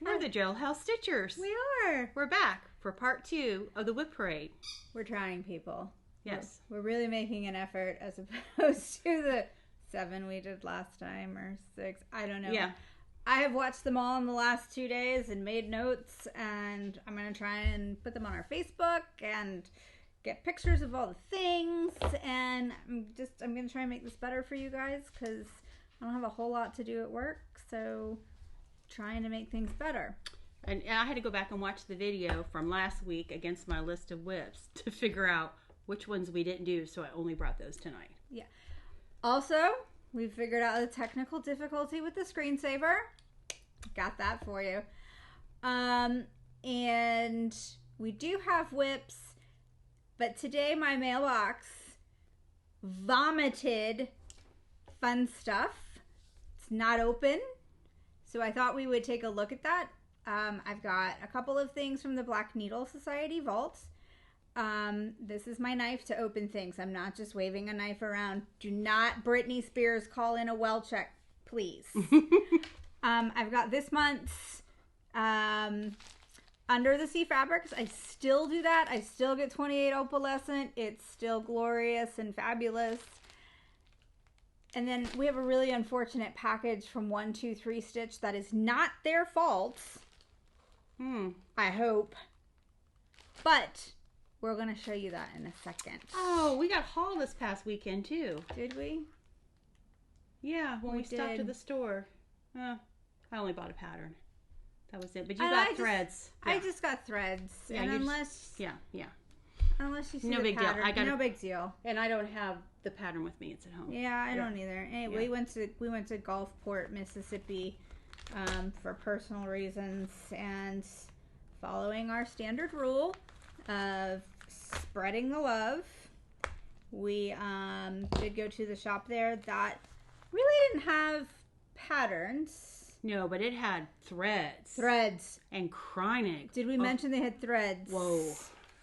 We're the Jailhouse Stitchers. We are. We're back for part 2 of the WIP Parade. We're trying, people. Yes. We're really making an effort as opposed to the 7 we did last time or 6. I don't know. Yeah. I have watched them all in the last 2 days and made notes, and I'm going to try and put them on our Facebook and get pictures of all the things, and I'm going to try and make this better for you guys because I don't have a whole lot to do at work, so trying to make things better. And I had to go back and watch the video from last week against my list of WIPs to figure out which ones we didn't do, so I only brought those tonight. Yeah. Also, we figured out the technical difficulty with the screensaver. Got that for you. And we do have WIPs, but today my mailbox vomited fun stuff. It's not open, so I thought we would take a look at that. I've got a couple of things from the Black Needle Society vault. This is my knife to open things. I'm not just waving a knife around. Do not Britney Spears call in a well check, please. I've got this month's Under the Sea Fabrics. I still do that. I still get 28 opalescent. It's still glorious and fabulous. And then we have a really unfortunate package from 123 Stitch that is not their fault. I hope. But we're going to show you that in a second. Oh, we got haul this past weekend too. Did we? Yeah, when we stopped at the store. I only bought a pattern. That was it. But you got threads. I just got threads. Yeah, and unless you see no the big pattern, deal. No big deal. And I don't have the pattern with me. It's at home. Yeah, I don't either. Anyway, we went to Gulfport, Mississippi, for personal reasons, and following our standard rule of spreading the love, we did go to the shop there that really didn't have patterns. No, but it had threads. Threads. And Kreinig. Did we mention they had threads? Whoa.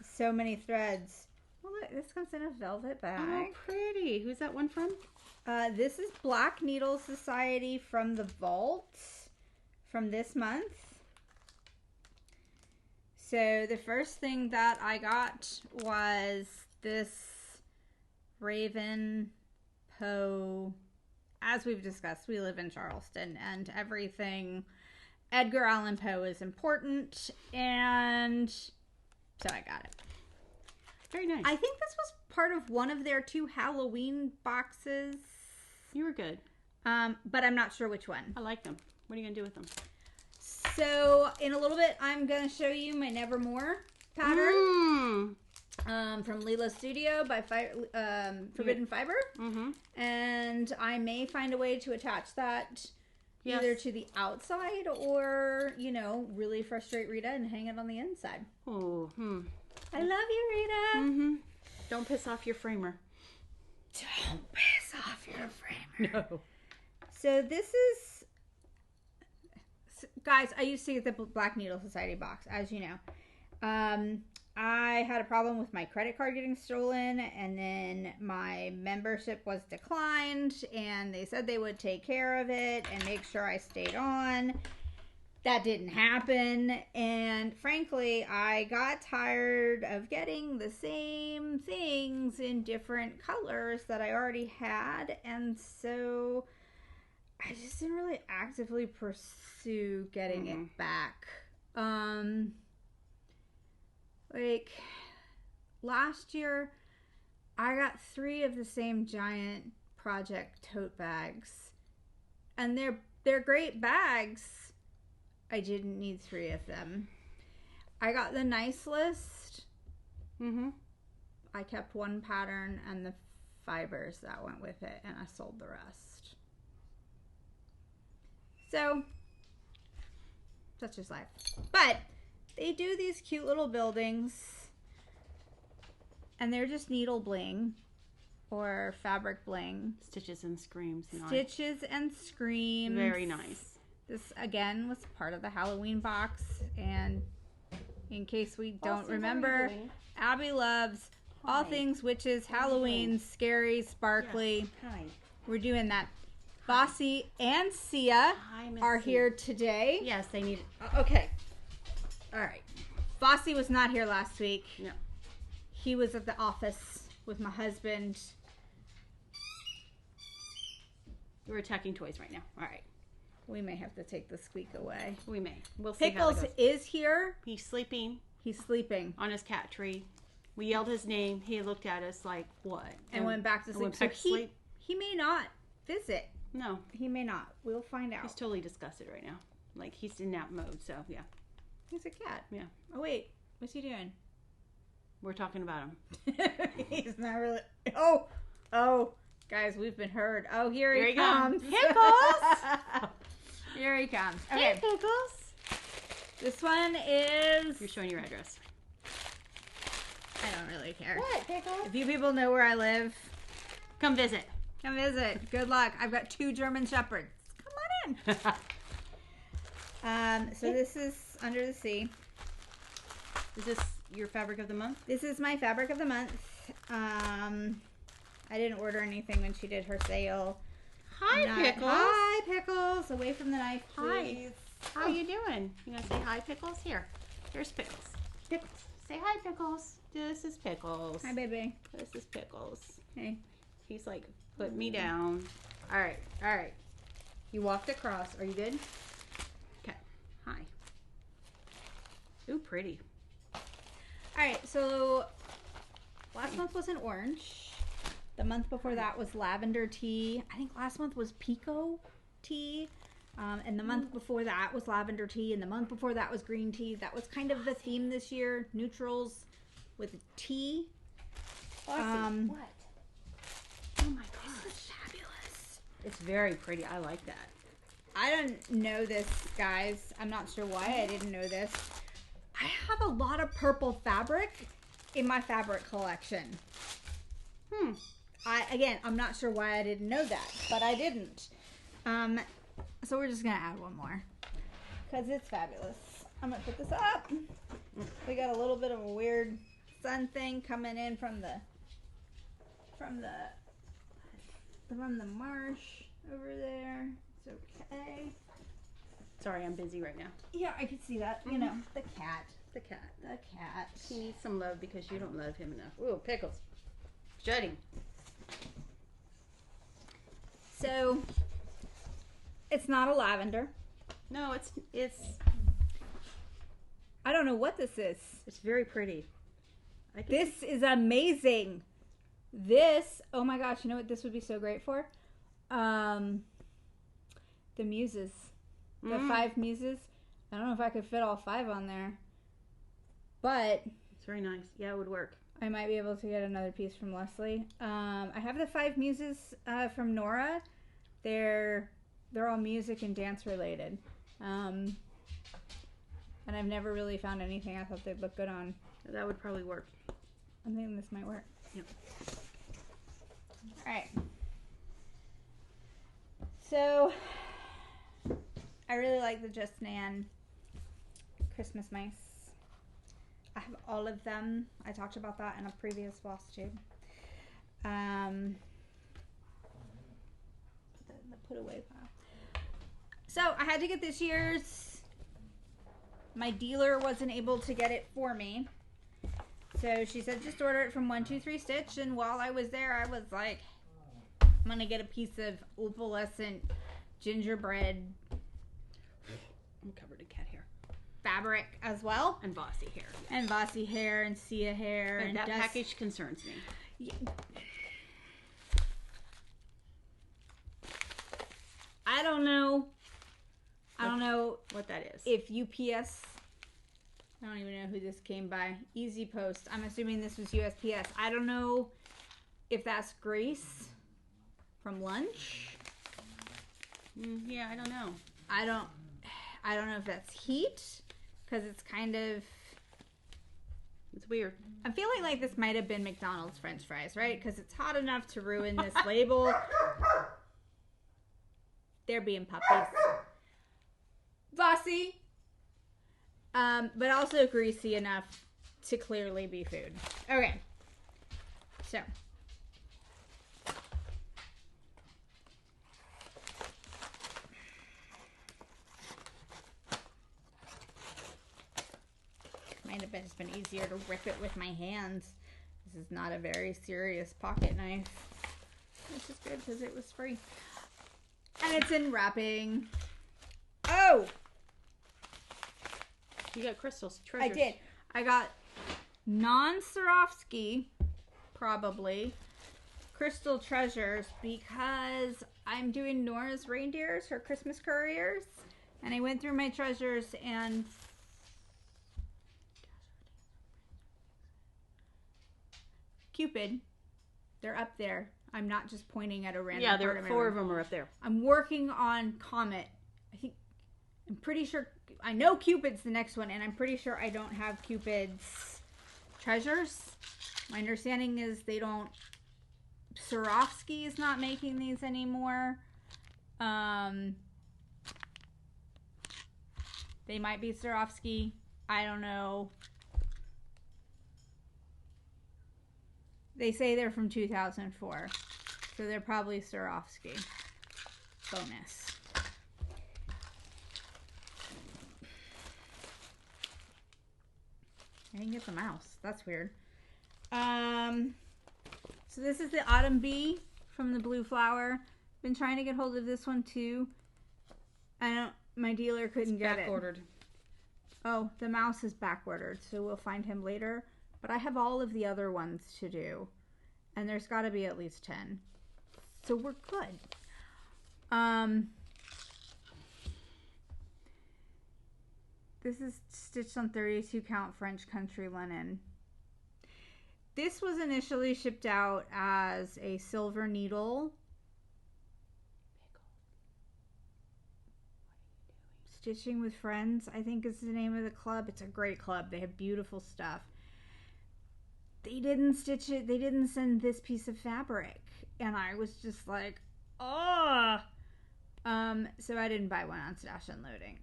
So many threads. Well, look, this comes in a velvet bag. Oh, pretty. Who's that one from? This is Black Needle Society from the vault from this month. So the first thing that I got was this Raven Poe. As we've discussed, we live in Charleston, and everything Edgar Allan Poe is important, and so I got it. Very nice. I think this was part of one of their 2 Halloween boxes. You were good. But I'm not sure which one. I like them. What are you going to do with them? So, in a little bit, I'm going to show you my Nevermore pattern. From Leela Studio by Forbidden Fiber. And I may find a way to attach that either to the outside or, really frustrate Rita and hang it on the inside. Oh, I love you, Rita. Don't piss off your framer. Don't piss off your framer. No. So this is... Guys, I used to get the Black Needle Society box, as you know. I had a problem with my credit card getting stolen, and then my membership was declined, and they said they would take care of it and make sure I stayed on. That didn't happen, and frankly, I got tired of getting the same things in different colors that I already had, and so I just didn't really actively pursue getting it back. Like, last year, I got 3 of the same giant project tote bags. And they're great bags. I didn't need 3 of them. I got the nice list. I kept 1 pattern and the fibers that went with it, and I sold the rest. So, such is life. But they do these cute little buildings, and they're just needle bling or fabric bling. Stitches and Screams. Stitches and Screams. Very nice. This, again, was part of the Halloween box, and in case we don't remember, Abby loves all things witches, Halloween, scary, sparkly. Yes. Hi. We're doing that. Bossy and Sia Hi, Miss are C. here today. Yes, they need it. Okay. All right. Bossy was not here last week. No. He was at the office with my husband. We're attacking toys right now. All right. We may have to take the squeak away. We may. We'll see Pickles how that goes. is here. He's sleeping He's sleeping. on his cat tree. We yelled his name. He looked at us like, what? And went back to and sleep. went back to sleep. He may not visit. No. He may not. We'll find out. He's totally disgusted right now. Like, he's in nap mode, so yeah. He's a cat. Yeah. Oh, wait. What's he doing? We're talking about him. He's not really. Oh. Guys, we've been heard. Oh, here he comes. Pickles! Here he comes. Hey, Okay. Pickles! This one is. You're showing your address. I don't really care. What, Pickles? If you people know where I live, Come visit. come visit. Good luck. I've got 2 German Shepherds. Come on in. So this is Under the Sea. Is this your fabric of the month? This is my fabric of the month. I didn't order anything when she did her sale. Hi, Pickles. Hi, Pickles. Away from the knife, Hi. please. How you doing? You gonna say hi, Pickles? Here. Here's Pickles. Pickles. Say hi, Pickles. This is Pickles. Hi, baby. This is Pickles. Hey. He's like, put me down. All right. You walked across. Are you good? Okay. Hi. Ooh, pretty. All right, so last month was an orange. The month before that was lavender tea. I think last month was Pico tea. And the month before that was lavender tea. And the month before that was green tea. That was kind of the theme this year. Neutrals with tea. What? Oh my gosh. This is fabulous. It's very pretty. I like that. I don't know this, guys. I'm not sure why I didn't know this. I have a lot of purple fabric in my fabric collection. I'm not sure why I didn't know that, but I didn't. So we're just gonna add one more because it's fabulous. I'm gonna put this up. We got a little bit of a weird sun thing coming in from the marsh over there. It's okay. Sorry, I'm busy right now. Yeah, I could see that. You know, the cat. The cat. The cat. He needs some love because you don't love him enough. Ooh, Pickles. Shutting. So, it's not a lavender. No, it's I don't know what this is. very pretty. This is amazing. This, oh my gosh, you know what this would be so great for? The muses. The 5 muses. I don't know if I could fit all 5 on there. But It's very nice. Yeah, it would work. I might be able to get another piece from Leslie. I have the 5 muses from Nora. They're all music and dance related. And I've never really found anything I thought they'd look good on. That would probably work. I think this might work. Yep. Alright. So, I really like the Just Nan Christmas mice. I have all of them. I talked about that in a previous Flosstube. Put that in the put away pile. So, I had to get this year's. My dealer wasn't able to get it for me. So she said just order it from 123 Stitch, and while I was there I was like, I'm gonna get a piece of opalescent gingerbread I'm covered in cat hair. fabric as well. And bossy hair. And bossy hair and Sia hair. But And that dust. package concerns me. Yeah. I don't know What that is. if UPS, I don't even know who this came by. Easy Post. I'm assuming this was USPS. I don't know if that's Grace from lunch. Yeah, I don't know. I don't know if that's heat, because it's kind of, It's weird. I'm feeling like this might have been McDonald's French fries, right? Because it's hot enough to ruin this label. They're being puppies. Bossy. But also greasy enough to clearly be food. Okay. So. just been easier to rip it with my hands. This is not a very serious pocket knife. Which is good because it was free. And it's in wrapping. Oh! You got crystals, treasures. I did. I got non-Swarovski, probably, crystal treasures because I'm doing Nora's reindeers, her Christmas couriers. And I went through my treasures and Cupid, they're up there. I'm not just pointing at a random Yeah, part of my four room. of them are up there. I'm working on Comet. I'm pretty sure, I know Cupid's the next one, and I'm pretty sure I don't have Cupid's treasures. My understanding is they don't, Swarovski is not making these anymore. They might be Swarovski. I don't know. They say they're from 2004. So they're probably Swarovski. Bonus. I didn't get the mouse. That's weird. So this is the Autumn Bee from the Blue Flower. Been trying to get hold of this one too. My dealer couldn't get it. Back-ordered. Oh, the mouse is back-ordered, so we'll find him later. But I have all of the other ones to do. And there's got to be at least 10. So we're good. This is stitched on 32 count French country linen. This was initially shipped out as a silver needle. Stitching with Friends, I think is the name of the club. It's a great club. They have beautiful stuff. They didn't stitch it. They didn't send this piece of fabric. And I was just like, oh. So I didn't buy one on Stash Unloading.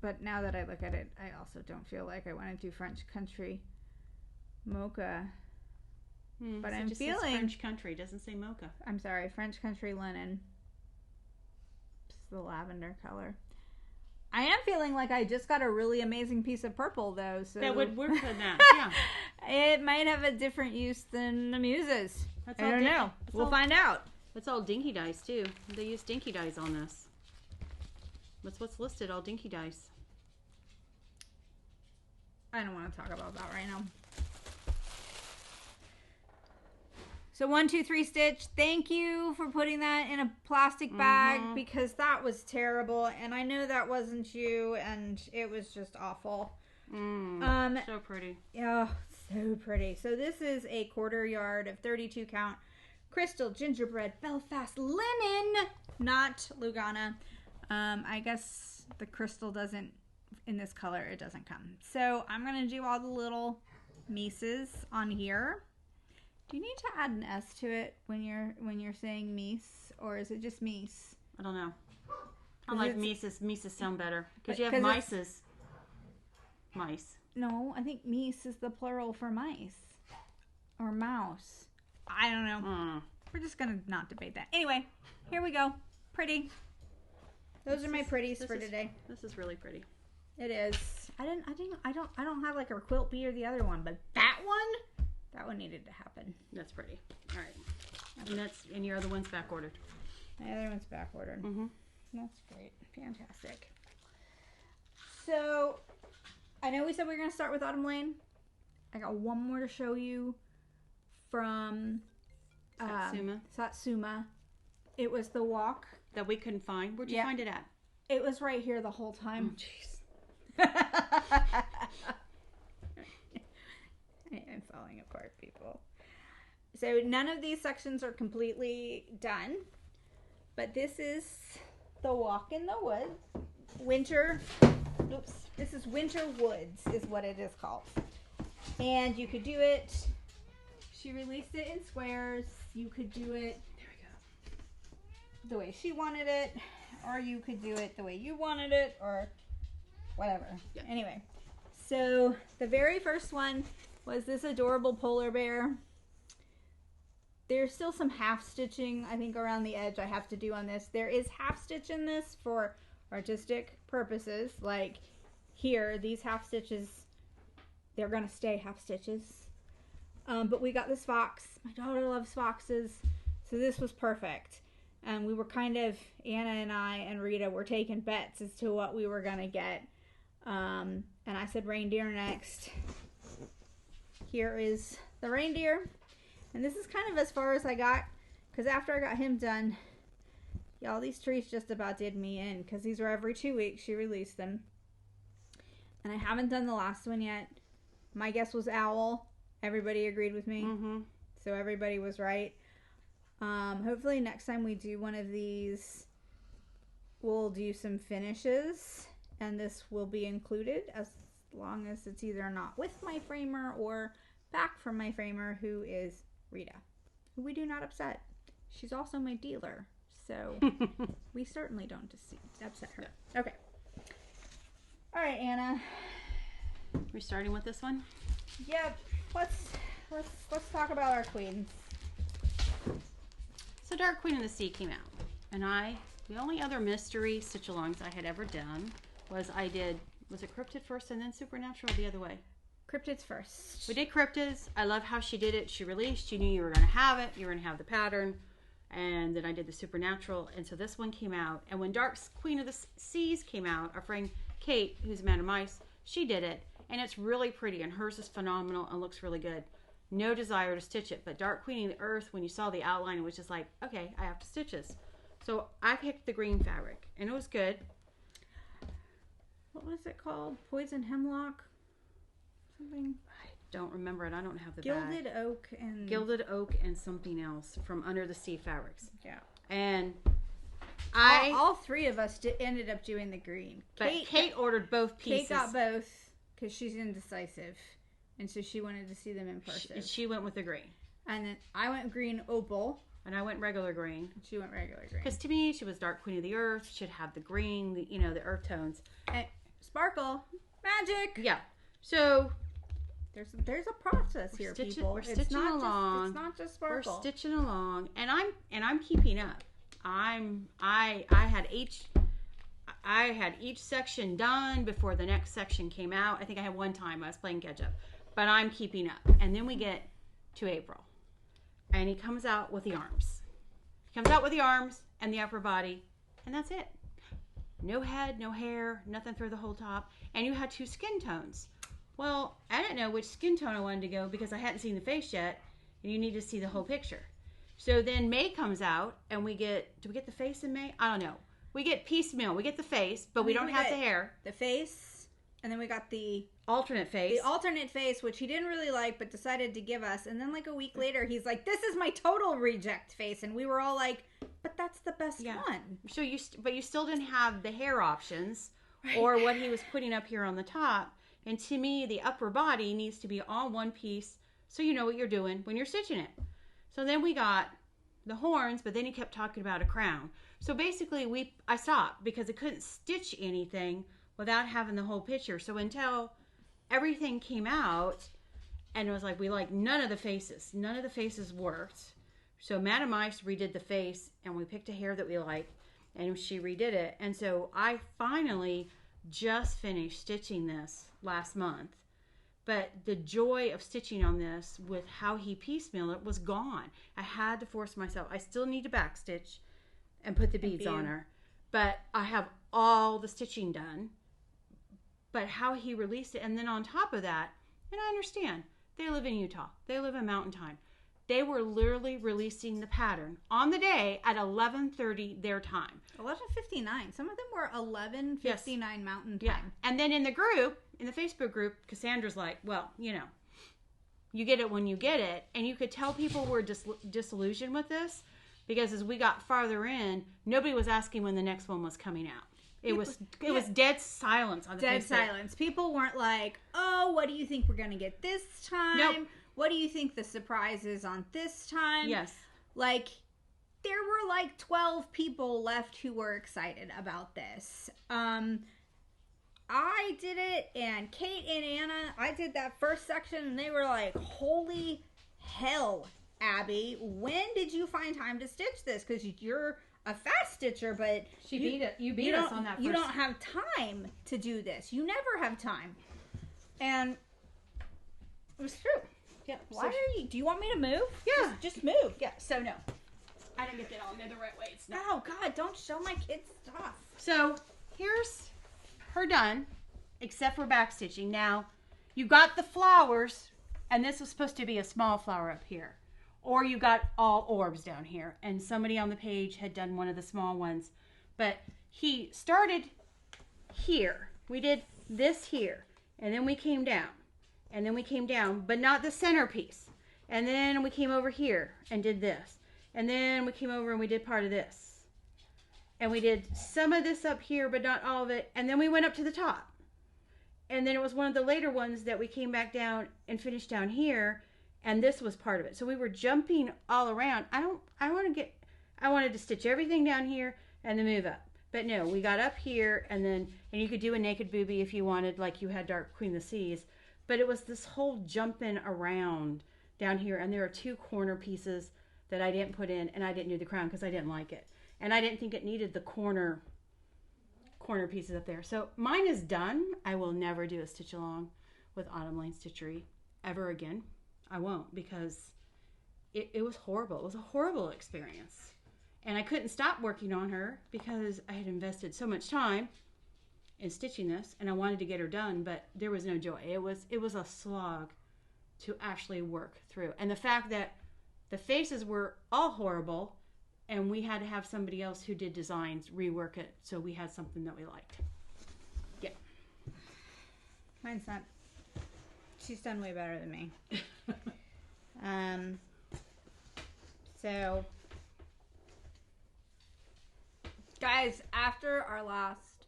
But now that I look at it, I also don't feel like I want to do French country mocha. But I'm feeling French country. It doesn't say mocha. I'm sorry, French country linen. It's the lavender color. I am feeling like I just got a really amazing piece of purple though. So that would work for that. Yeah. It might have a different use than the Muses. That's I don't know. We'll find out. It's all dinky dice too. They use dinky dice on this. That's what's listed, all dinky dice. I don't want to talk about that right now. So 1, 2, 3 stitch. Thank you for putting that in a plastic bag because that was terrible. And I know that wasn't you and it was just awful. So pretty. Yeah, so pretty. So this is a 1/4 yard of 32 count crystal gingerbread Belfast linen, not Lugana. I guess the crystal doesn't, in this color, it doesn't come. So I'm going to do all the little Mises on here. Do you need to add an S to it when you're saying Mies, or is it just Mies? I don't know. I like Mises. Mises sound better because you have mices. Mice. No, I think Mies is the plural for mice or mouse. I don't know. We're just gonna not debate that. Anyway, here we go. Pretty. Those are my pretties for today. This is really pretty. It is. I don't have like a quilt bee or the other one, but that one needed to happen. That's pretty. All right. And your other one's back ordered. My other one's back ordered. That's great. Fantastic. So I know we said we were gonna start with Autumn Lane. I got one more to show you from Satsuma. It was the walk that we couldn't find. Where'd you find it at? It was right here the whole time. Oh, jeez. I'm falling apart, people. So none of these sections are completely done, but this is the walk in the woods. This is Winter Woods is what it is called. And you could do it, she released it in squares. You could do it the way she wanted it, or you could do it the way you wanted it, or whatever. Yeah. Anyway, so the very first one was this adorable polar bear. There's still some half stitching, I think, around the edge I have to do on this. There is half stitch in this for artistic purposes. Like here, these half stitches they're going to stay half stitches. But we got this fox. My daughter loves foxes. So this was perfect. And we were kind of, Anna and I and Rita were taking bets as to what we were going to get. And I said reindeer next. Here is the reindeer. And this is kind of as far as I got. Because after I got him done, y'all, these trees just about did me in. Because these were every 2 weeks. She released them. And I haven't done the last one yet. My guess was owl. Everybody agreed with me. Mm-hmm. So everybody was right. Hopefully next time we do one of these, we'll do some finishes. And this will be included as long as it's either not with my framer or back from my framer, who is Rita, who we do not upset. She's also my dealer. So we certainly don't upset her. Okay. All right, Anna. We're starting with this one? Yep. Let's talk about our queens. So Dark Queen of the Sea came out. And the only other mystery stitch-alongs I had ever done was was it Cryptid first and then Supernatural, the other way? Cryptids first. We did Cryptids. I love how she did it. She released. You knew you were going to have it. You were going to have the pattern. And then I did the Supernatural. And so this one came out. And when Dark Queen of the Seas came out, our friend Kate, who's a Man of Mice, she did it. And it's really pretty. And hers is phenomenal and looks really good. No desire to stitch it. But Dark Queen of the Earth, when you saw the outline, it was just like, okay, I have to stitch this. So I picked the green fabric. And it was good. What was it called? Poison Hemlock? Something? I don't remember it. I don't have the Gilded bag. Gilded Oak and something else from Under the Sea Fabrics. Yeah. And all three of us ended up doing the green. But Kate ordered both pieces. Kate got both because she's indecisive. And so she wanted to see them in person. She went with the green. And then I went green opal. And I went regular green. She went regular green. Because to me, she was Dark Queen of the Earth. She'd have the green, the earth tones. And sparkle. Magic. Yeah. So there's a process here, people. We're stitching along. It's not just sparkle. We're stitching along. And I'm keeping up. I had each section done before the next section came out. I think I had one time I was playing catch up. But I'm keeping up. And then we get to April. And he comes out with the arms. He comes out with the arms and the upper body. And that's it. No head, no hair, nothing through the whole top. And you had 2 skin tones. Well, I didn't know which skin tone I wanted to go because I hadn't seen the face yet. And you need to see the whole picture. So then May comes out and do we get the face in May? I don't know. We get piecemeal. We get the face, but we don't have the hair. The face. And then we got the alternate face. The alternate face, which he didn't really like, but decided to give us. And then like a week later, he's like, "This is my total reject face," and we were all like, "But that's the best one." So you still didn't have the hair options, or what he was putting up here on the top. And to me, the upper body needs to be all one piece, so you know what you're doing when you're stitching it. So then we got the horns, but then he kept talking about a crown. So basically, I stopped because I couldn't stitch anything without having the whole picture. So until everything came out, and it was like, we like none of the faces. None of the faces worked. So Madame Mice redid the face, and we picked a hair that we liked, and she redid it. And so I finally just finished stitching this last month. But the joy of stitching on this with how he piecemealed it was gone. I had to force myself. I still need to backstitch and put the beads on her. But I have all the stitching done. But how he released it, and then on top of that, and I understand, they live in Utah. They live in Mountain Time. They were literally releasing the pattern on the day at 11:30 their time. 11:59. Some of them were 11:59 Mountain Time. Yeah. And then in the Facebook group, Cassandra's like, well, you get it when you get it. And you could tell people were disillusioned with this because as we got farther in, nobody was asking when the next one was coming out. It was dead silence on the Dead Facebook. silence. People weren't like, "Oh, what do you think we're going to get this time? Nope. What do you think the surprise is on this time?" Yes. Like, there were like 12 people left who were excited about this. I did it, and Kate and Anna, I did that first section, and they were like, "Holy hell, Abby, when did you find time to stitch this? Because you're a fast stitcher, but you beat us on that first. You don't have time to do this. You never have time." And It was true. Yeah. Why are you? Do you want me to move? Yeah. Just move. Yeah. So no, I didn't get that on there the right way. It's not. Oh God! Don't show my kids stuff. So here's her done, except for back stitching. Now, you got the flowers, and this was supposed to be a small flower up here. Or you got all orbs down here. And somebody on the page had done one of the small ones. But he started here. We did this here. And then we came down. And then we came down, but not the centerpiece. And then we came over here and did this. And then we came over and we did part of this. And we did some of this up here, but not all of it. And then we went up to the top. And then it was one of the later ones that we came back down and finished down here. And this was part of it. So we were jumping all around. I wanted to stitch everything down here and then move up. But no, we got up here and you could do a naked booby if you wanted, like you had Dark Queen of the Seas. But it was this whole jumping around down here. And there are 2 corner pieces that I didn't put in, and I didn't do the crown because I didn't like it. And I didn't think it needed the corner pieces up there. So mine is done. I will never do a stitch along with Autumn Lane Stitchery ever again. I won't, because it was horrible. It was a horrible experience. And I couldn't stop working on her because I had invested so much time in stitching this, and I wanted to get her done, but there was no joy. It was a slog to actually work through. And the fact that the faces were all horrible, and we had to have somebody else who did designs rework it so we had something that we liked. Yeah. Mine's not. She's done way better than me. So, guys, after our last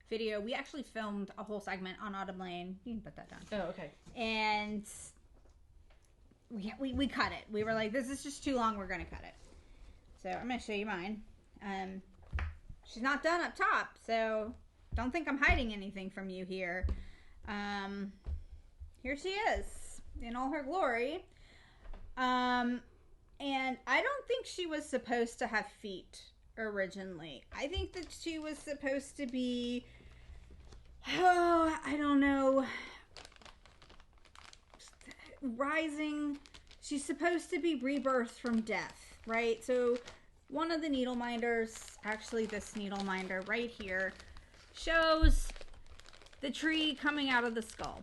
video, we actually filmed a whole segment on Autumn Lane. You can put that down. Oh, okay. And we cut it. We were like, this is just too long. We're going to cut it. So I'm going to show you mine. She's not done up top, so don't think I'm hiding anything from you here. Here she is in all her glory. And I don't think she was supposed to have feet originally. I think that she was supposed to be, I don't know, rising. She's supposed to be rebirthed from death, right? So one of the needle minders, actually this needle minder right here, shows the tree coming out of the skull.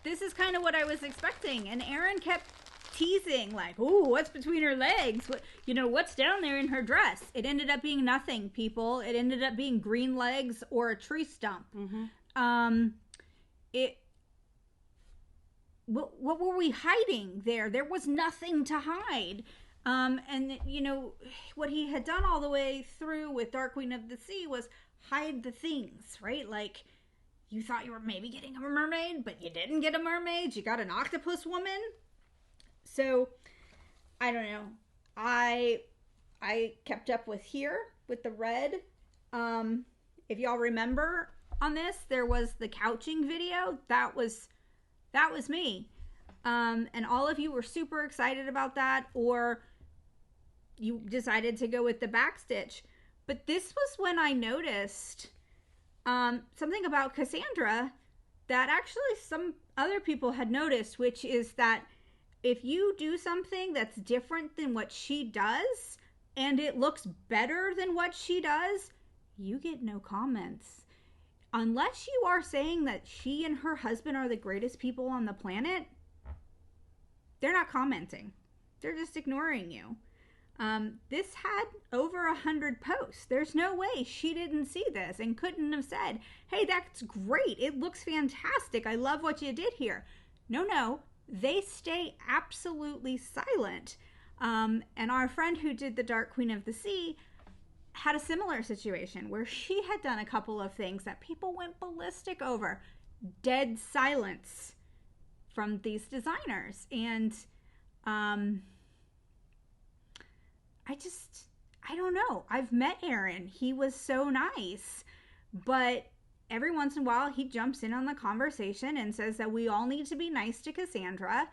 This is kind of what I was expecting, and Erin kept teasing, like, ooh, what's between her legs? What's down there in her dress? It ended up being nothing, people. It ended up being green legs or a tree stump. Mm-hmm. What were we hiding there? There was nothing to hide. And what he had done all the way through with Dark Queen of the Sea was hide the things, right? Like, you thought you were maybe getting a mermaid, but you didn't get a mermaid. You got an octopus woman. So, I don't know. I kept up with the red. If y'all remember on this, there was the couching video. That was me. And all of you were super excited about that, or you decided to go with the backstitch. But this was when I noticed something about Cassandra that actually some other people had noticed, which is that if you do something that's different than what she does, and it looks better than what she does, you get no comments. Unless you are saying that she and her husband are the greatest people on the planet, they're not commenting. They're just ignoring you. This had over 100 posts. There's no way she didn't see this and couldn't have said, hey, that's great. It looks fantastic. I love what you did here. No. They stay absolutely silent. And our friend who did the Dark Queen of the Sea had a similar situation where she had done a couple of things that people went ballistic over. Dead silence from these designers. And I don't know. I've met Aaron. He was so nice. But every once in a while, he jumps in on the conversation and says that we all need to be nice to Cassandra.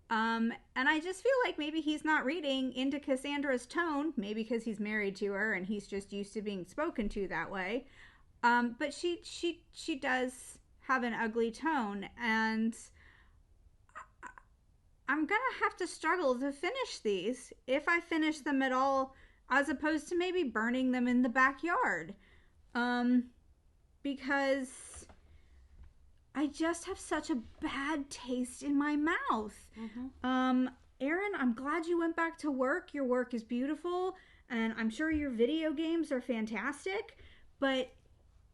And I just feel like maybe he's not reading into Cassandra's tone, maybe because he's married to her and he's just used to being spoken to that way. But she does have an ugly tone, and I'm gonna have to struggle to finish these if I finish them at all, as opposed to maybe burning them in the backyard. Because I just have such a bad taste in my mouth. Erin, I'm glad you went back to work. Your work is beautiful, and I'm sure your video games are fantastic, but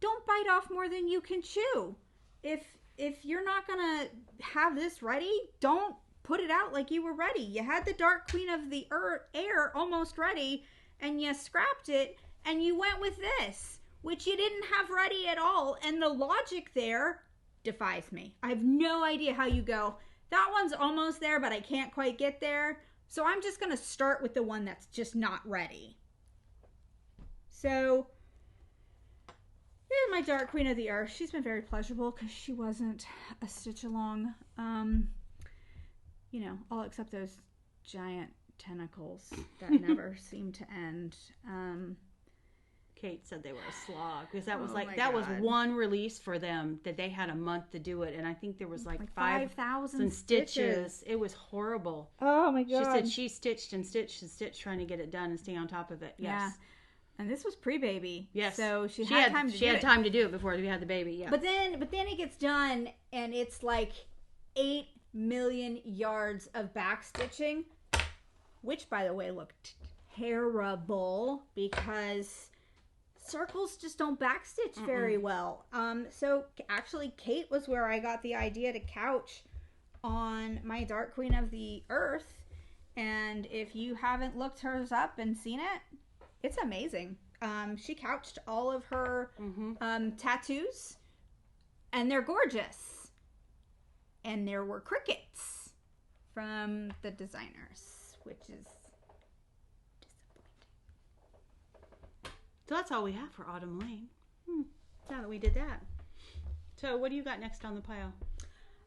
don't bite off more than you can chew. If you're not gonna have this ready, don't put it out like you were ready. You had the Dark Queen of the Air almost ready, and you scrapped it, and you went with this, which you didn't have ready at all, and the logic there defies me. I have no idea how you go, that one's almost there, but I can't quite get there, so I'm just going to start with the one that's just not ready. So, here's my Dark Queen of the Earth. She's been very pleasurable because she wasn't a stitch along. You know, all except those giant tentacles that never seem to end. Kate said they were a slog because that was God. was one release for them that they had a month to do it, and I think there was like 5,000 stitches. It was horrible. Oh my God. She said she stitched and stitched and stitched trying to get it done and stay on top of it. Yes. Yeah. And this was pre-baby. Yes. So she had time to do it. She had time to do it before we had the baby. Yeah. But then it gets done and it's like 8 million yards of back stitching, which by the way looked terrible because circles just don't backstitch very well. So actually Kate was where I got the idea to couch on my Dark Queen of the Earth, and if you haven't looked hers up and seen it, it's amazing. She couched all of her tattoos, and they're gorgeous, and there were crickets from the designers, which is so that's all we have for Autumn Lane. Now that we did that. So what do you got next on the pile?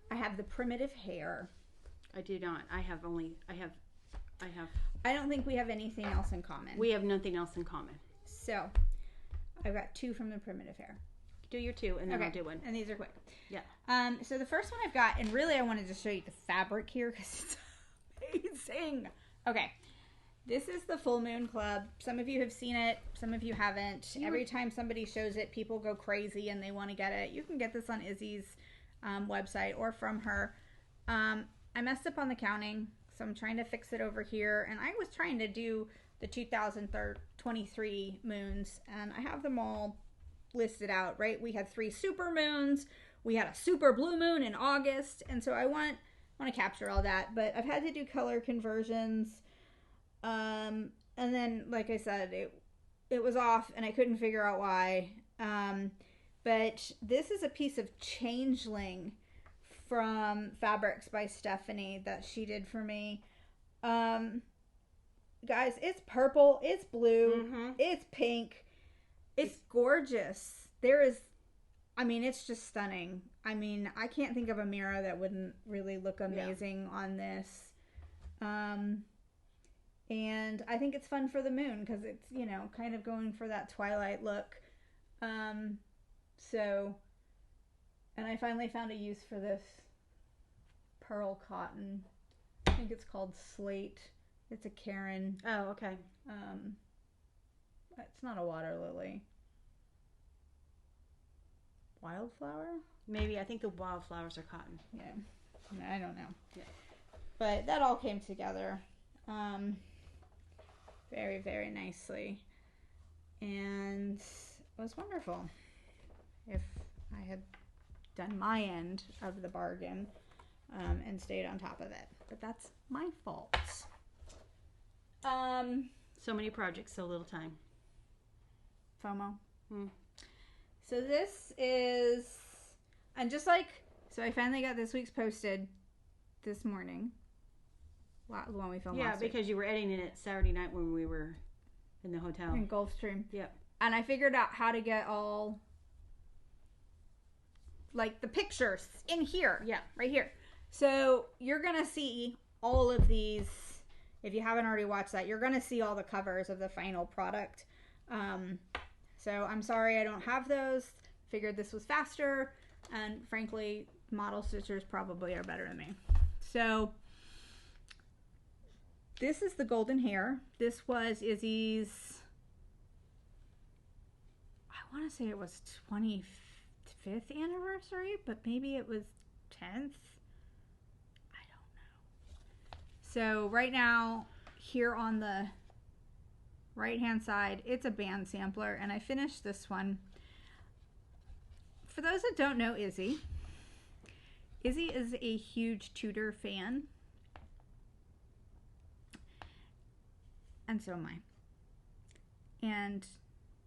I have the primitive hair. I do not. I have. I don't think we have anything else in common. We have nothing else in common. So, I've got 2 from the primitive hair. Do your 2 and then I'll do one. And these are quick. Yeah. So the first one I've got, and really I wanted to show you the fabric here because it's amazing. Okay. This is the Full Moon Club. Some of you have seen it. Some of you haven't. Every time somebody shows it, people go crazy and they want to get it. You can get this on Izzy's website or from her. I messed up on the counting, so I'm trying to fix it over here. And I was trying to do the 2023 moons, and I have them all listed out, right? We had 3 super moons. We had a super blue moon in August, and so I want to capture all that. But I've had to do color conversions. And then, like I said, it was off and I couldn't figure out why. But this is a piece of Changeling from Fabrics by Stephanie that she did for me. Guys, it's purple, it's blue, it's pink, it's gorgeous. It's just stunning. I mean, I can't think of a mirror that wouldn't really look amazing on this. And I think it's fun for the moon because it's, kind of going for that twilight look. And I finally found a use for this pearl cotton. I think it's called Slate. It's a Karen. Oh, okay. It's not a water lily. Wildflower? Maybe. I think the wildflowers are cotton. Yeah. I don't know. Yeah. But that all came together. Very, very nicely. And it was wonderful. If I had done my end of the bargain and stayed on top of it. But that's my fault. So many projects, so little time. FOMO. So this is, and just like, so I finally got this week's posted this morning. The one we filmed last week. Because you were editing it Saturday night when we were in the hotel. In Gulfstream. Yep. And I figured out how to get all, like, the pictures in here. Yeah. Right here. So you're going to see all of these. If you haven't already watched that, you're going to see all the covers of the final product. So I'm sorry I don't have those. Figured this was faster. And frankly, model stitchers probably are better than me. So this is the golden hair. This was Izzy's, I want to say it was 25th anniversary, but maybe it was 10th. I don't know. So right now, here on the right-hand side, it's a band sampler, and I finished this one. For those that don't know Izzy is a huge Tudor fan. And so am I. And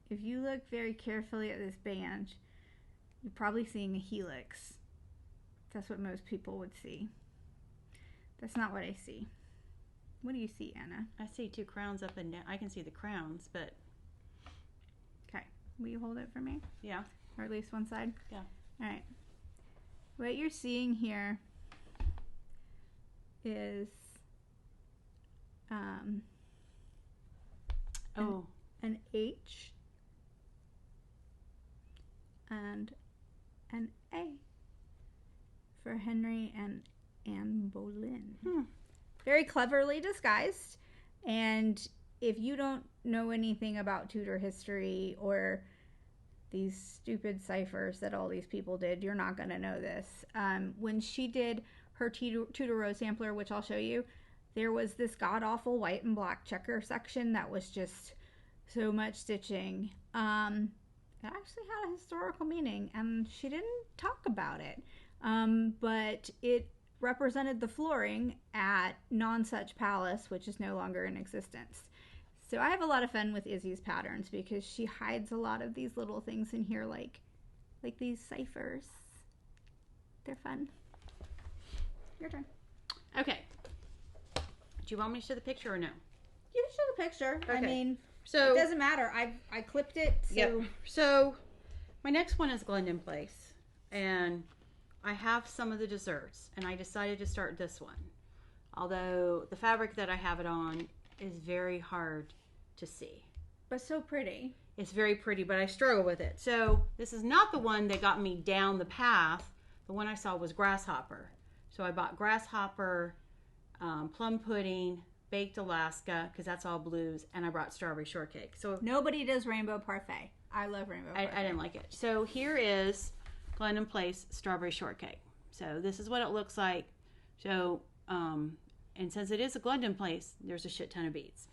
if you look very carefully at this band, you're probably seeing a helix. That's what most people would see. That's not what I see. What do you see, Anna? I see two crowns up and down. I can see the crowns, but... Okay. Will you hold it for me? Yeah. Or at least one side? Yeah. All right. What you're seeing here is an H and an A for Henry and Anne Boleyn. Very cleverly disguised. And if you don't know anything about Tudor history or these stupid ciphers that all these people did, you're not going to know this. When she did her Tudor Rose sampler, which I'll show you, there was this god-awful white and black checker section that was just so much stitching. It actually had a historical meaning, and she didn't talk about it. But it represented the flooring at Nonsuch Palace, which is no longer in existence. So I have a lot of fun with Izzy's patterns because she hides a lot of these little things in here, like these ciphers. They're fun. Your turn. Okay. Do you want me to show the picture or no? You can show the picture. Okay. I mean, so it doesn't matter. I clipped it. So. Yep. So my next one is Glendon Place, and I have some of the desserts, and I decided to start this one. Although the fabric that I have it on is very hard to see. But so pretty. It's very pretty, but I struggle with it. So this is not the one that got me down the path. The one I saw was Grasshopper. So I bought Grasshopper, Plum Pudding, Baked Alaska, because that's all blues, and I brought Strawberry Shortcake. So nobody does Rainbow Parfait. I love Rainbow Parfait. I didn't like it. So here is Glendon Place Strawberry Shortcake. So this is what it looks like. So, and since it is a Glendon Place, there's a shit ton of beads.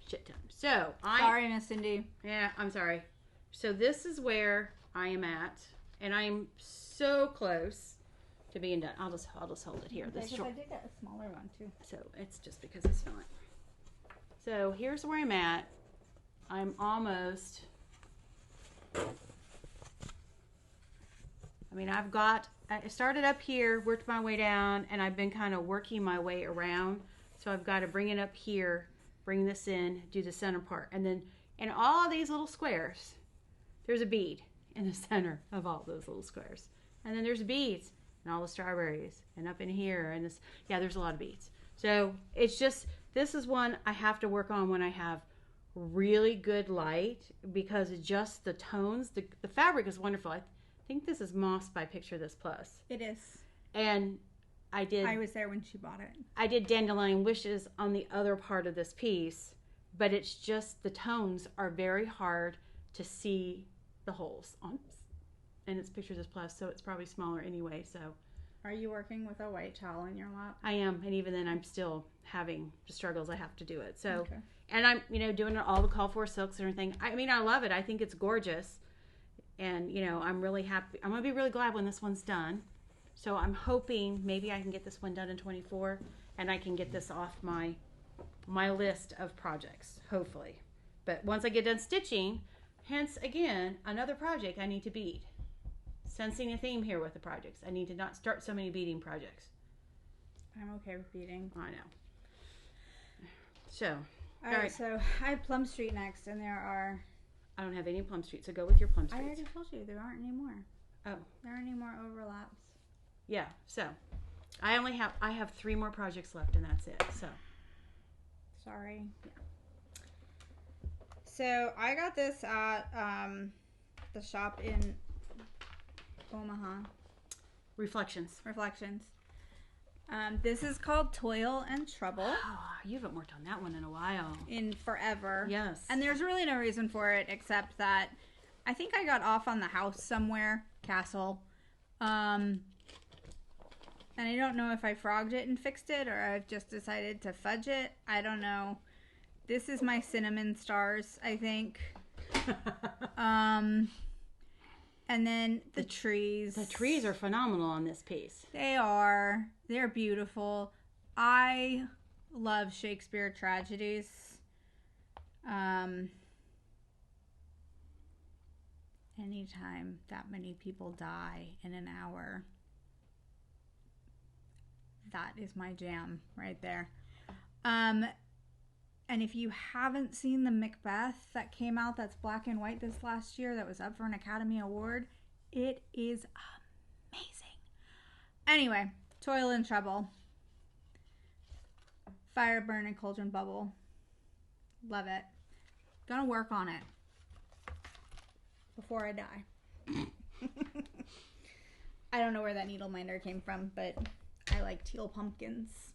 Shit ton. So sorry, Miss Cindy. Yeah, I'm sorry. So this is where I am at, and I'm so close to being done. I'll just hold it here. Okay, This short. I did get a smaller one too. So it's just because it's not. So here's where I'm at. I'm almost. I mean, I started up here, worked my way down, and I've been kind of working my way around. So I've got to bring it up here, bring this in, do the center part. And then in all these little squares, there's a bead in the center of all those little squares. And then there's beads and all the strawberries and up in here. And this, yeah, there's a lot of beads. So it's just, this is one I have to work on when I have really good light, because it's just the tones. The fabric is wonderful. I think this is Moss by Picture This Plus. It is. And I was there when she bought it. I did Dandelion Wishes on the other part of this piece, but it's just the tones are very hard to see the holes on. And it's Picture This Plus, so it's probably smaller anyway. So are you working with a white towel in your lap? I am, and even then I'm still having the struggles. I have to do it. So okay. And I'm, doing all the call for silks and everything. I mean, I love it. I think it's gorgeous. And, I'm really happy. I'm going to be really glad when this one's done. So I'm hoping maybe I can get this one done in 24, and I can get this off my list of projects, hopefully. But once I get done stitching, hence, again, another project I need to bead. Sensing a theme here with the projects. I need to not start so many beading projects. I'm okay with beading. I know. So... All right, so I have Plum Street next, and there are... I don't have any Plum Street, so go with your Plum Street. I already told you, there aren't any more. Oh. There aren't any more overlaps. Yeah, so I have 3 more projects left, and that's it, so. Sorry. Yeah. So I got this at the shop in Omaha. Reflections. This is called Toil and Trouble. Oh, you haven't worked on that one in a while. In forever. Yes. And there's really no reason for it except that I think I got off on the house somewhere. Castle. And I don't know if I frogged it and fixed it or I've just decided to fudge it. I don't know. This is my cinnamon stars, I think. And then the trees. The trees are phenomenal on this piece. They are. They're beautiful. I love Shakespeare tragedies. Anytime that many people die in an hour, that is my jam right there. And if you haven't seen the Macbeth that came out, that's black and white this last year, that was up for an Academy Award, it is amazing. Anyway, Toil and Trouble. Fire, burn, and cauldron bubble. Love it. Gonna work on it before I die. I don't know where that needle minder came from, but I like teal pumpkins.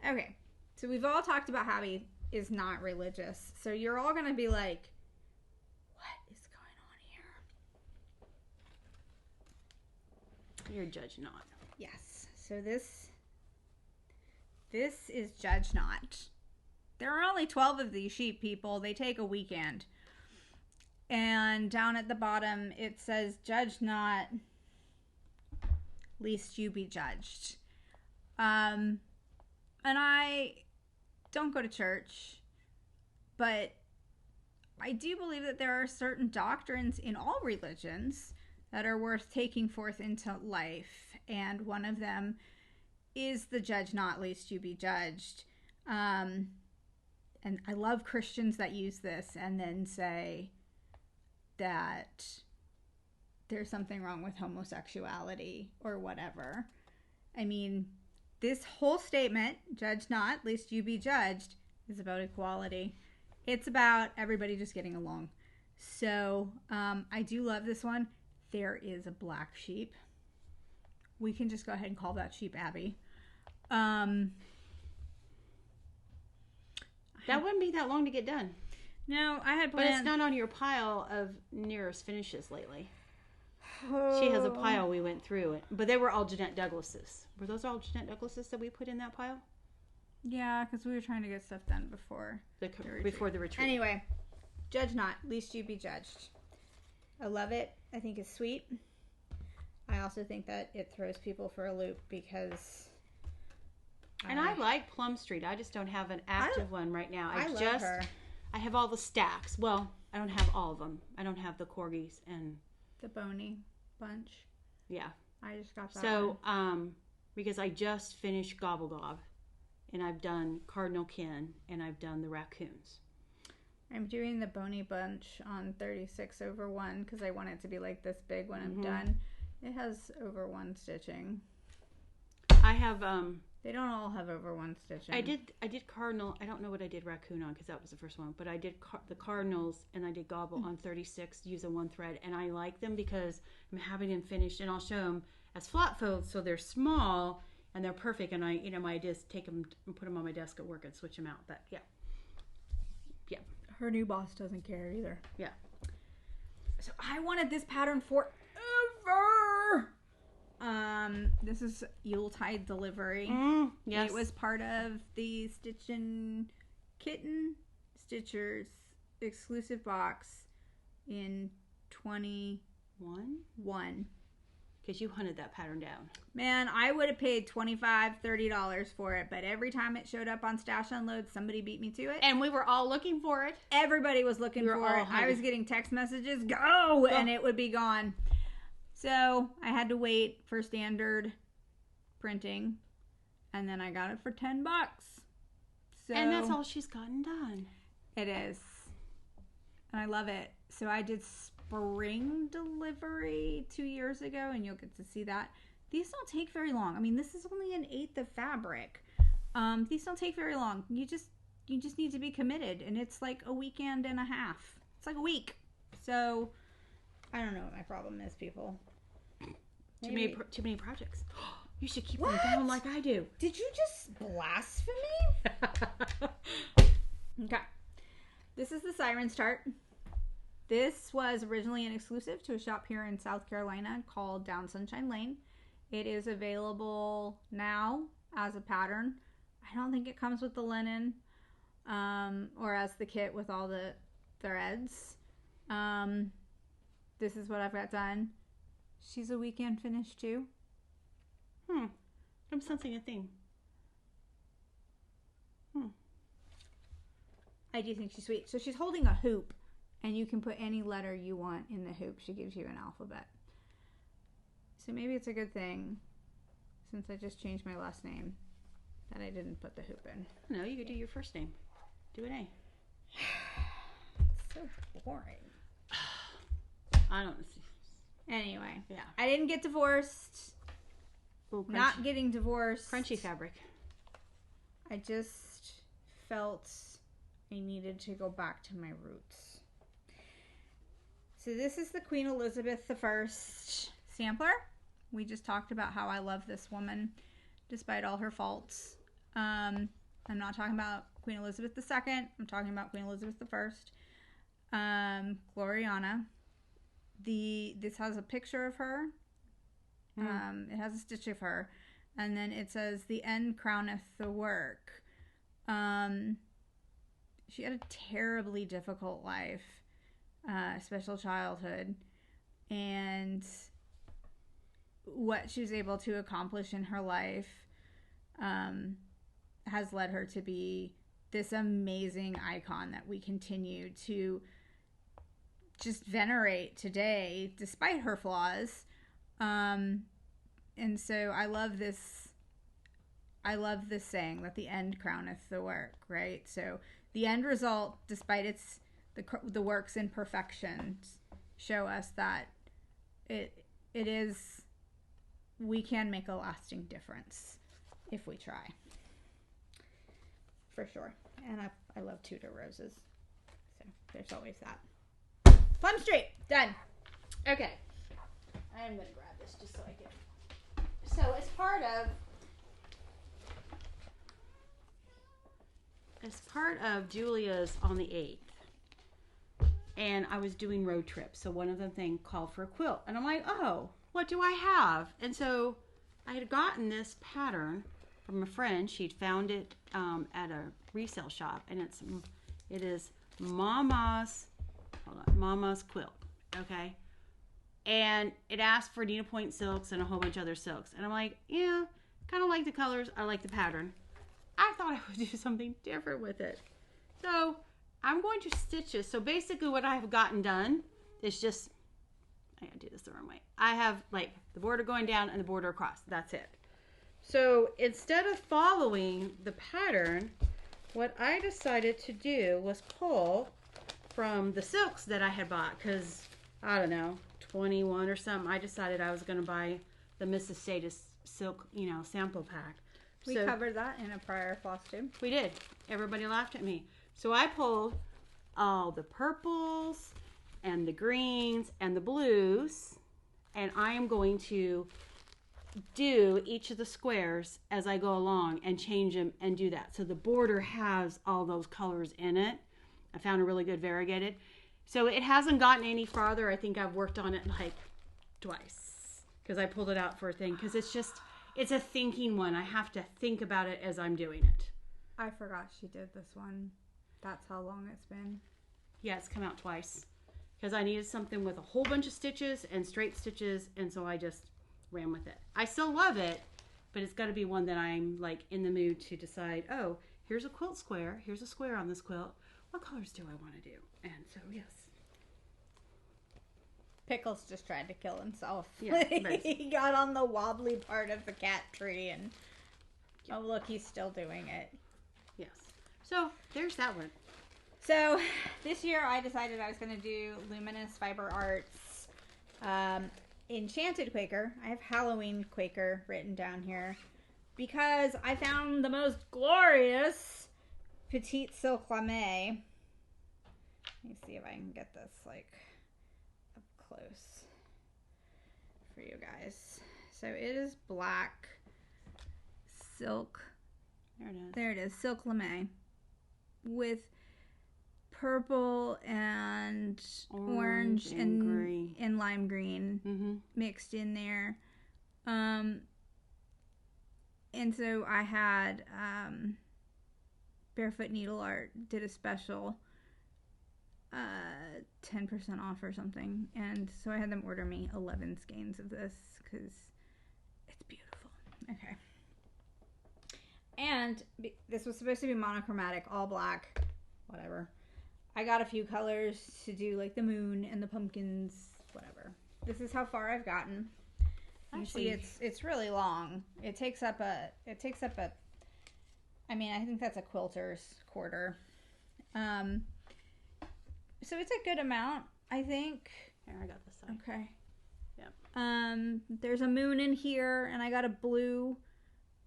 Okay. So we've all talked about how he is not religious. So you're all going to be like, what is going on here? You're Judge Not. Yes. So this is Judge Not. There are only 12 of these sheep, people. They take a weekend. And down at the bottom, it says, Judge not, lest you be judged. And I don't go to church, but I do believe that there are certain doctrines in all religions that are worth taking forth into life, and one of them is the judge not, lest you be judged. And I love Christians that use this and then say that there's something wrong with homosexuality or whatever. I mean, this whole statement, judge not, lest you be judged, is about equality. It's about everybody just getting along. So, I do love this one. There is a black sheep. We can just go ahead and call that sheep Abby. That wouldn't be that long to get done. No, I had But planned... it's not on your pile of nearest finishes lately. She has a pile we went through. But they were all Jeanette Douglas's. Were those all Jeanette Douglas's that we put in that pile? Yeah, because we were trying to get stuff done before the retreat. Anyway, judge not, lest you be judged. I love it. I think it's sweet. I also think that it throws people for a loop because... And I like Plum Street. I just don't have an active one right now. I love her. I have all the stacks. Well, I don't have all of them. I don't have the corgis and... The bony bunch. Yeah. I just got that So, one. because I just finished Gobble Gob, and I've done Cardinal Kin, and I've done the raccoons. I'm doing the bony bunch on 36/1 because I want it to be like this big when I'm done. It has over 1 stitching. I have, They don't all have over 1 stitching. I did Cardinal. I don't know what I did Raccoon on because that was the first one. But I did the Cardinals and I did Gobble on 36 using 1 thread. And I like them because I'm having them finished. And I'll show them as flat folds so they're small and they're perfect. And I just take them and put them on my desk at work and switch them out. But yeah. Yeah. Her new boss doesn't care either. Yeah. So I wanted this pattern forever. This is Yuletide delivery. Yes. It was part of the Stitchin' Kitten Stitchers exclusive box in 21. Because you hunted that pattern down. Man, I would have paid $25, $30 for it, but every time it showed up on Stash Unload, somebody beat me to it. And we were all looking for it. Everybody was looking for it. I was getting text messages, go, and it would be gone. So I had to wait for standard printing, and then I got it for $10. So And that's all she's gotten done. it is, and I love it. So I did spring delivery 2 years ago, and you'll get to see that. These don't take very long. I mean, this is only 1/8 of fabric. These don't take very long. You just need to be committed, and it's like a weekend and a half. It's like a week. So I don't know what my problem is, people. Too many projects. You should keep them down like I do. Did you just blaspheme? Okay. This is the Sirens Chart. This was originally an exclusive to a shop here in South Carolina called Down Sunshine Lane. It is available now as a pattern. I don't think it comes with the linen or as the kit with all the threads. This is what I've got done. She's a weekend finish too. I'm sensing a theme. I do think she's sweet. So she's holding a hoop, and you can put any letter you want in the hoop. She gives you an alphabet. So maybe it's a good thing, since I just changed my last name, that I didn't put the hoop in. No, you could do your first name. Do an A. So boring. I don't see. Anyway. Yeah. I didn't get divorced. Ooh, Not getting divorced. Crunchy fabric. I just felt I needed to go back to my roots. So this is the Queen Elizabeth I sampler. We just talked about how I love this woman despite all her faults. I'm not talking about Queen Elizabeth II. I'm talking about Queen Elizabeth I. Gloriana. This has a picture of her. It has a stitch of her. And then it says, "The end crowneth the work." She had a terribly difficult life, special childhood, and what she was able to accomplish in her life has led her to be this amazing icon that we continue to just venerate today, despite her flaws. And so I love this saying that the end crowneth the work, right? So the end result, despite the work's imperfections, show us that we can make a lasting difference if we try. For sure. And I love Tudor roses. So there's always that. Plum Street, done. Okay. I am going to grab this just so I can. So as part of Julia's on the 8th, and I was doing road trips, so one of the things called for a quilt, and I'm like, oh, what do I have? And so I had gotten this pattern from a friend. She'd found it at a resale shop, and it is Mama's quilt, okay? And it asked for needlepoint silks and a whole bunch of other silks. And I'm like, yeah, kind of like the colors. I like the pattern. I thought I would do something different with it. So I'm going to stitch this. So basically what I have gotten done is just, I gotta do this the wrong way. I have like the border going down and the border across. That's it. So instead of following the pattern, what I decided to do was pull from the silks that I had bought, because I don't know, 21 or something, I decided I was going to buy the Mrs. Status silk, sample pack. we covered that in a prior Flosstube. We did. Everybody laughed at me. So I pulled all the purples and the greens and the blues, and I am going to do each of the squares as I go along and change them and do that. So the border has all those colors in it. I found a really good variegated. So it hasn't gotten any farther. I think I've worked on it like twice because I pulled it out for a thing, because it's a thinking one. I have to think about it as I'm doing it. I forgot she did this one. That's how long it's been. Yeah, it's come out twice because I needed something with a whole bunch of stitches and straight stitches, and so I just ran with it. I still love it, but it's got to be one that I'm like in the mood to decide, oh, here's a quilt square. Here's a square on this quilt. What colors do I want to do? And so, yes. Pickles just tried to kill himself. Yeah, he got on the wobbly part of the cat tree, and oh, look, he's still doing it. Yes. So, there's that one. So, this year I decided I was going to do Luminous Fiber Arts Enchanted Quaker. I have Halloween Quaker written down here because I found the most glorious Petite Silk Lame. Let me see if I can get this like up close for you guys. So it is black silk. There it is. There it is, silk lame with purple and orange and green and lime green mixed in there. And so I had Barefoot Needle Art did a special 10% off or something, and so I had them order me 11 skeins of this because it's beautiful. Okay. And this was supposed to be monochromatic, all black, whatever. I got a few colors to do, like the moon and the pumpkins, whatever. This is how far I've gotten. You see, it's really long. It takes up a. I mean, I think that's a quilter's quarter. So it's a good amount, I think. Here, I got this side. Okay. Yep. There's a moon in here, and I got a blue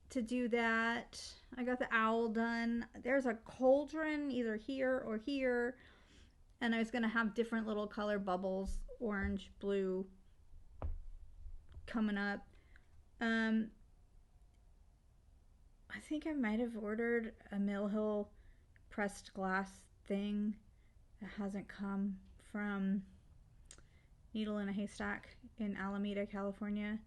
to do that. I got the owl done. There's a cauldron either here or here, and I was gonna have different little color bubbles, orange, blue, coming up. I think I might have ordered a Mill Hill pressed glass thing that hasn't come from Needle in a Haystack in Alameda, California.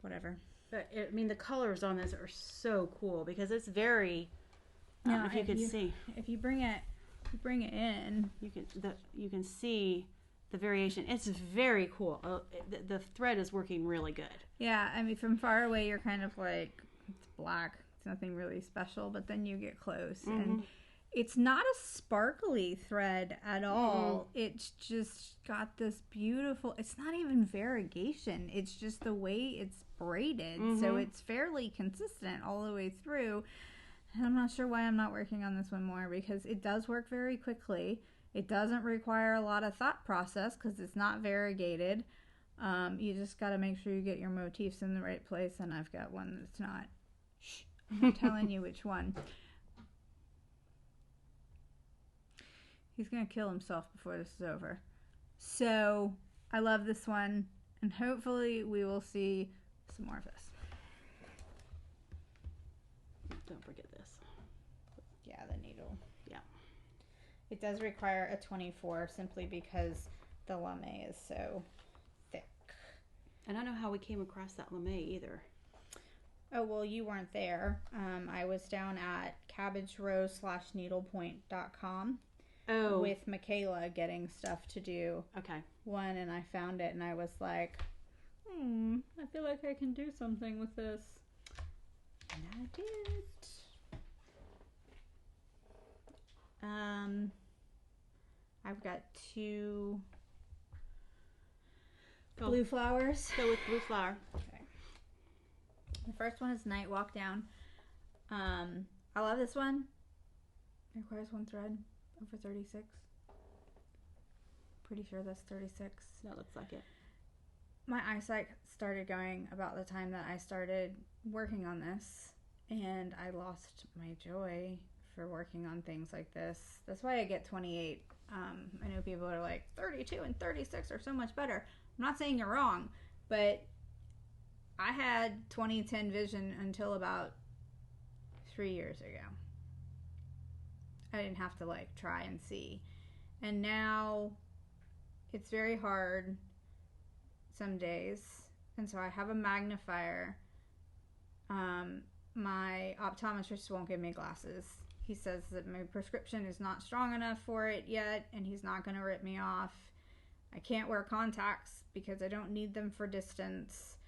Whatever. But I mean, the colors on this are so cool because it's very. I don't know if you can see. If you bring it in, you can see the variation. It's very cool. The thread is working really good. Yeah, I mean, from far away, you're kind of like, it's black. It's nothing really special. But then you get close, and it's not a sparkly thread at all. It's just got this beautiful, it's not even variegation. It's just the way it's braided. So it's fairly consistent all the way through. And I'm not sure why I'm not working on this one more, because it does work very quickly. It doesn't require a lot of thought process because it's not variegated. You just got to make sure you get your motifs in the right place. And I've got one that's not. Shh, I'm not telling you which one. He's going to kill himself before this is over. So, I love this one. And hopefully we will see some more of this. Don't forget this. Yeah, the needle. Yeah. It does require a 24 simply because the lame is so thick. I don't know how we came across that lame either. Oh, well, you weren't there. I was down at cabbagerow/needlepoint.com. Oh. With Michaela getting stuff to do. Okay. One, and I found it, and I was like, I feel like I can do something with this. And I did. I've got two blue flowers. Go with blue flower. Okay. The first one is Night Walk Down. I love this one. It requires one thread. Over 36. Pretty sure that's 36. That looks like it. My eyesight started going about the time that I started working on this, and I lost my joy for working on things like this. That's why I get 28. I know people are like 32 and 36 are so much better. I'm not saying you're wrong, but I had 20/10 vision until about 3 years ago. I didn't have to like try and see. And now it's very hard some days. And so I have a magnifier. My optometrist won't give me glasses. He says that my prescription is not strong enough for it yet, and he's not going to rip me off. I can't wear contacts because I don't need them for distance.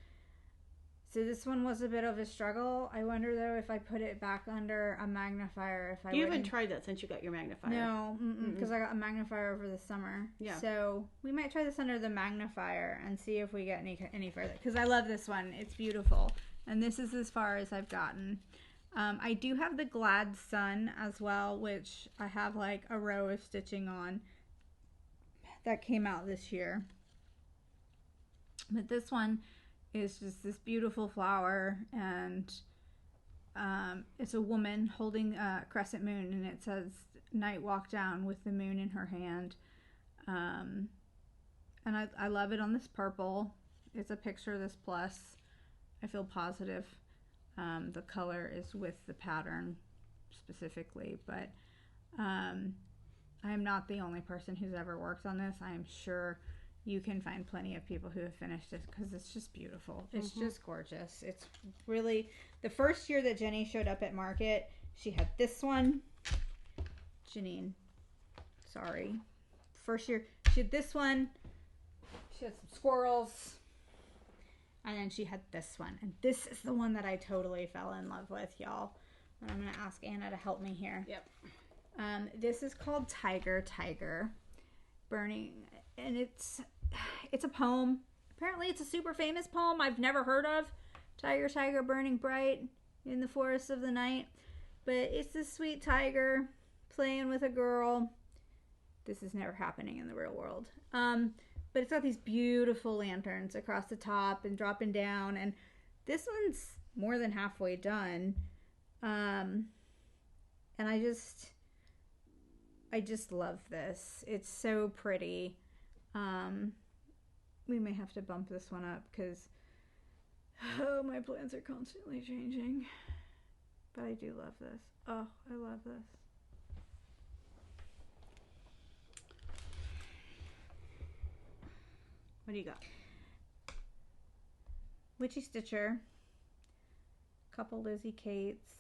So this one was a bit of a struggle. I wonder though if I put it back under a magnifier, if I You haven't tried that since you got your magnifier. No, because I got a magnifier over the summer. Yeah. So we might try this under the magnifier and see if we get any further. Because I love this one. It's beautiful. And this is as far as I've gotten. I do have the Glad Sun as well, which I have like a row of stitching on. That came out this year. But this one is just this beautiful flower, and it's a woman holding a crescent moon, and it says Night Walk Down with the moon in her hand. And I love it on this purple. It's a picture of this plus. I feel positive. The color is with the pattern specifically, but I'm not the only person who's ever worked on this. I am sure you can find plenty of people who have finished this because it's just beautiful. It's just gorgeous. It's really, the first year that Jenny showed up at market, she had this one. Janine, sorry. First year, she had this one. She had some squirrels. And then she had this one. And this is the one that I totally fell in love with, y'all. And I'm going to ask Anna to help me here. Yep. This is called Tiger Burning. And it's a poem. Apparently it's a super famous poem I've never heard of. Tiger, burning bright in the forest of the night. But it's this sweet tiger playing with a girl. This is never happening in the real world. But it's got these beautiful lanterns across the top and dropping down. And this one's more than halfway done. And I just love this. It's so pretty. We may have to bump this one up because my plans are constantly changing. But I do love this. Oh, I love this. What do you got? Witchy Stitcher. Couple Lizzie Kates.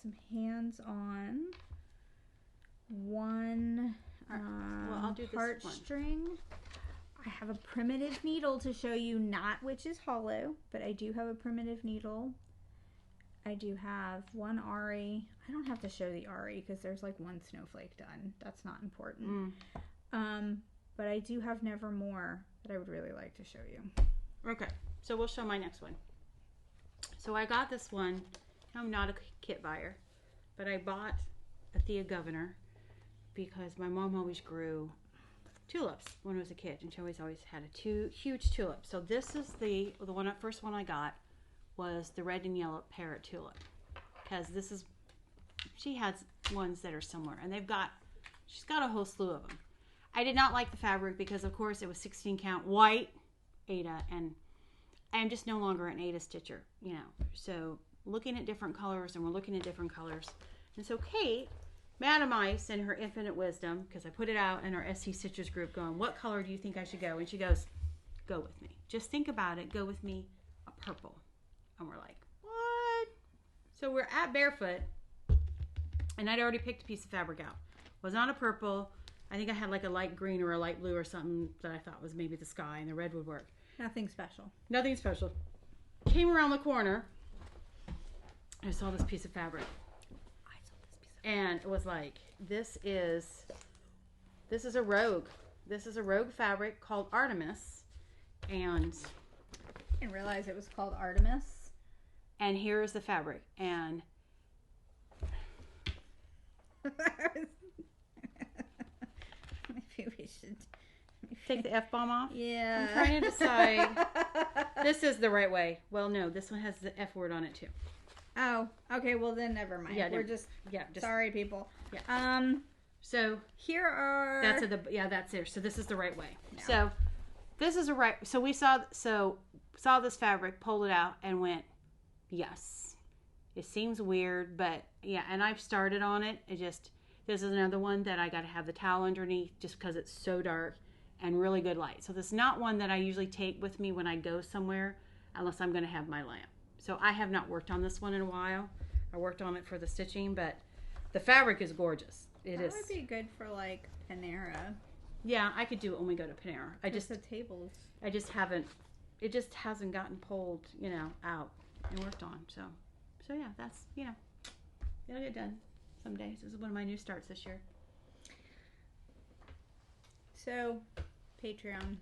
Some hands-on. One well, I'll do this heartstring. I have a primitive needle to show you, not Witch's Hollow, but I do have a primitive needle. I do have one Ari. I don't have to show the Ari because there's like one snowflake done. That's not important. But I do have Nevermore that I would really like to show you. Okay, so we'll show my next one. So I got this one. I'm not a kit buyer, but I bought a Thea Governor because my mom always grew tulips when I was a kid, and she always had a huge tulip. So this is the first one I got was the red and yellow parrot tulip, because she has ones that are similar, and she's got a whole slew of them. I did not like the fabric because, of course, it was 16 count white Aida, and I'm just no longer an Aida stitcher, you know. So looking at different colors, and we're looking at different colors. And so Kate, Madam Ice, in her infinite wisdom, because I put it out in our SC Stitchers group going, what color do you think I should go? And she goes, go with me. Just think about it. Go with me. A purple. And we're like, what? So we're at Barefoot, and I'd already picked a piece of fabric out. Was on a purple. I think I had like a light green or a light blue or something that I thought was maybe the sky, and the red would work. Nothing special. Nothing special. Came around the corner. I saw this piece of fabric. And it was like, this is a rogue. This is a rogue fabric called Artemis. And I didn't realize it was called Artemis. And here is the fabric. And maybe we should take the F-bomb off? Yeah. I'm trying to decide. This is the right way. Well, no, this one has the F word on it too. Oh, okay. Well, then never mind. Yeah, we're just sorry, people. Yeah. So here are that's there. So this is the right way. No. So this is a right. So we saw this fabric, pulled it out, and went, yes. It seems weird, but yeah. And I've started on it. This is another one that I got to have the towel underneath just because it's so dark and really good light. So this is not one that I usually take with me when I go somewhere unless I'm going to have my lamp. So I have not worked on this one in a while. I worked on it for the stitching, but the fabric is gorgeous. That would be good for like Panera. Yeah, I could do it when we go to Panera. The tables. It just hasn't gotten pulled, out and worked on. So yeah, that's, it'll get done some days. This is one of my new starts this year. So, Patreon.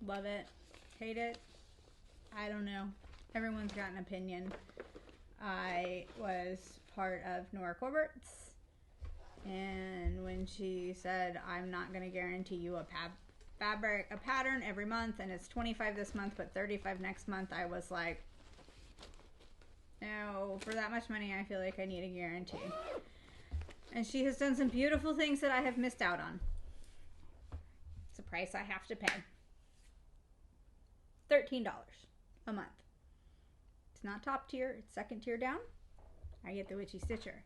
Love it. Hate it. I don't know. Everyone's got an opinion. I was part of Nora Corbert's, and when she said, I'm not going to guarantee you a pattern every month, and it's $25 this month, but $35 next month, I was like, no, for that much money, I feel like I need a guarantee. And she has done some beautiful things that I have missed out on. It's a price I have to pay. $13 a month. It's not top tier, it's second tier down, I get the Witchy Stitcher.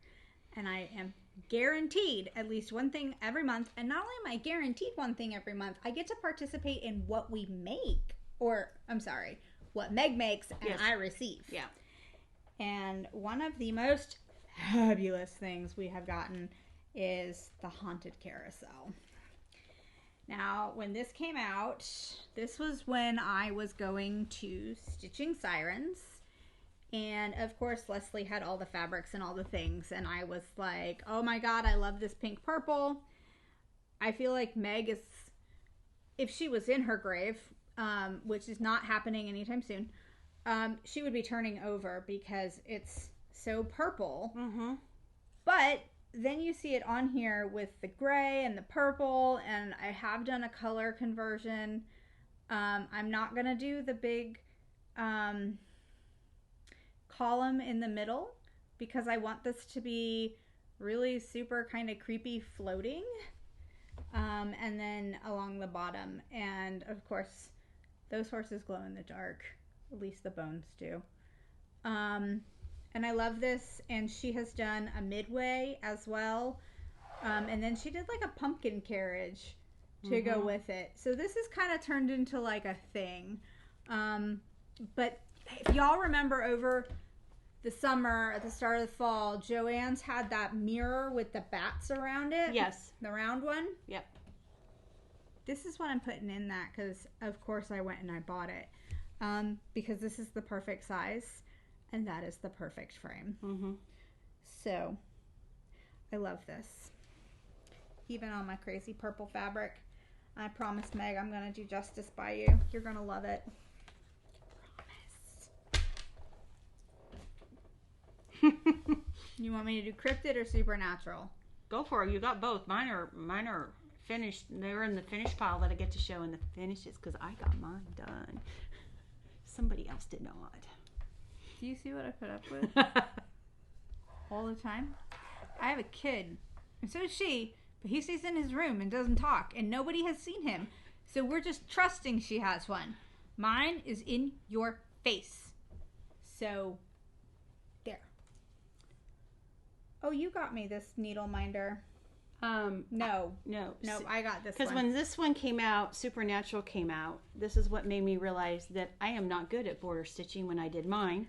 And I am guaranteed at least one thing every month. And not only am I guaranteed one thing every month, I get to participate in what we make. Or, I'm sorry, what Meg makes and Yes. I receive. Yeah. And one of the most fabulous things we have gotten is the Haunted Carousel. Now, when this came out, this was when I was going to Stitching Sirens. And, of course, Leslie had all the fabrics and all the things. And I was like, oh, my God, I love this pink purple. I feel like Meg is, if she was in her grave, which is not happening anytime soon, she would be turning over because it's so purple. Mm-hmm. But then you see it on here with the gray and the purple, and I have done a color conversion. I'm not going to do the big column in the middle because I want this to be really super kind of creepy floating. And then along the bottom. And, of course, those horses glow in the dark. At least the bones do. And I love this. And she has done a midway as well. And then she did like a pumpkin carriage to go with it. So this is kind of turned into like a thing. But if y'all remember over the summer, at the start of the fall, Joann's had that mirror with the bats around it. Yes. The round one. Yep. This is what I'm putting in that because, of course, I went and I bought it. Because this is the perfect size. And that is the perfect frame. Mm-hmm. So, I love this. Even on my crazy purple fabric. I promise, Meg, I'm going to do justice by you. You're going to love it. You want me to do cryptid or supernatural? Go for it. You got both. Mine are finished. They're in the finished pile that I get to show in the finishes because I got mine done. Somebody else did not. Do you see what I put up with? All the time? I have a kid, and so does she, but he stays in his room and doesn't talk, and nobody has seen him. So we're just trusting she has one. Mine is in your face. So, there. Oh, you got me this needle minder. No, I got this one. Because when this one came out, Supernatural came out, this is what made me realize that I am not good at border stitching when I did mine.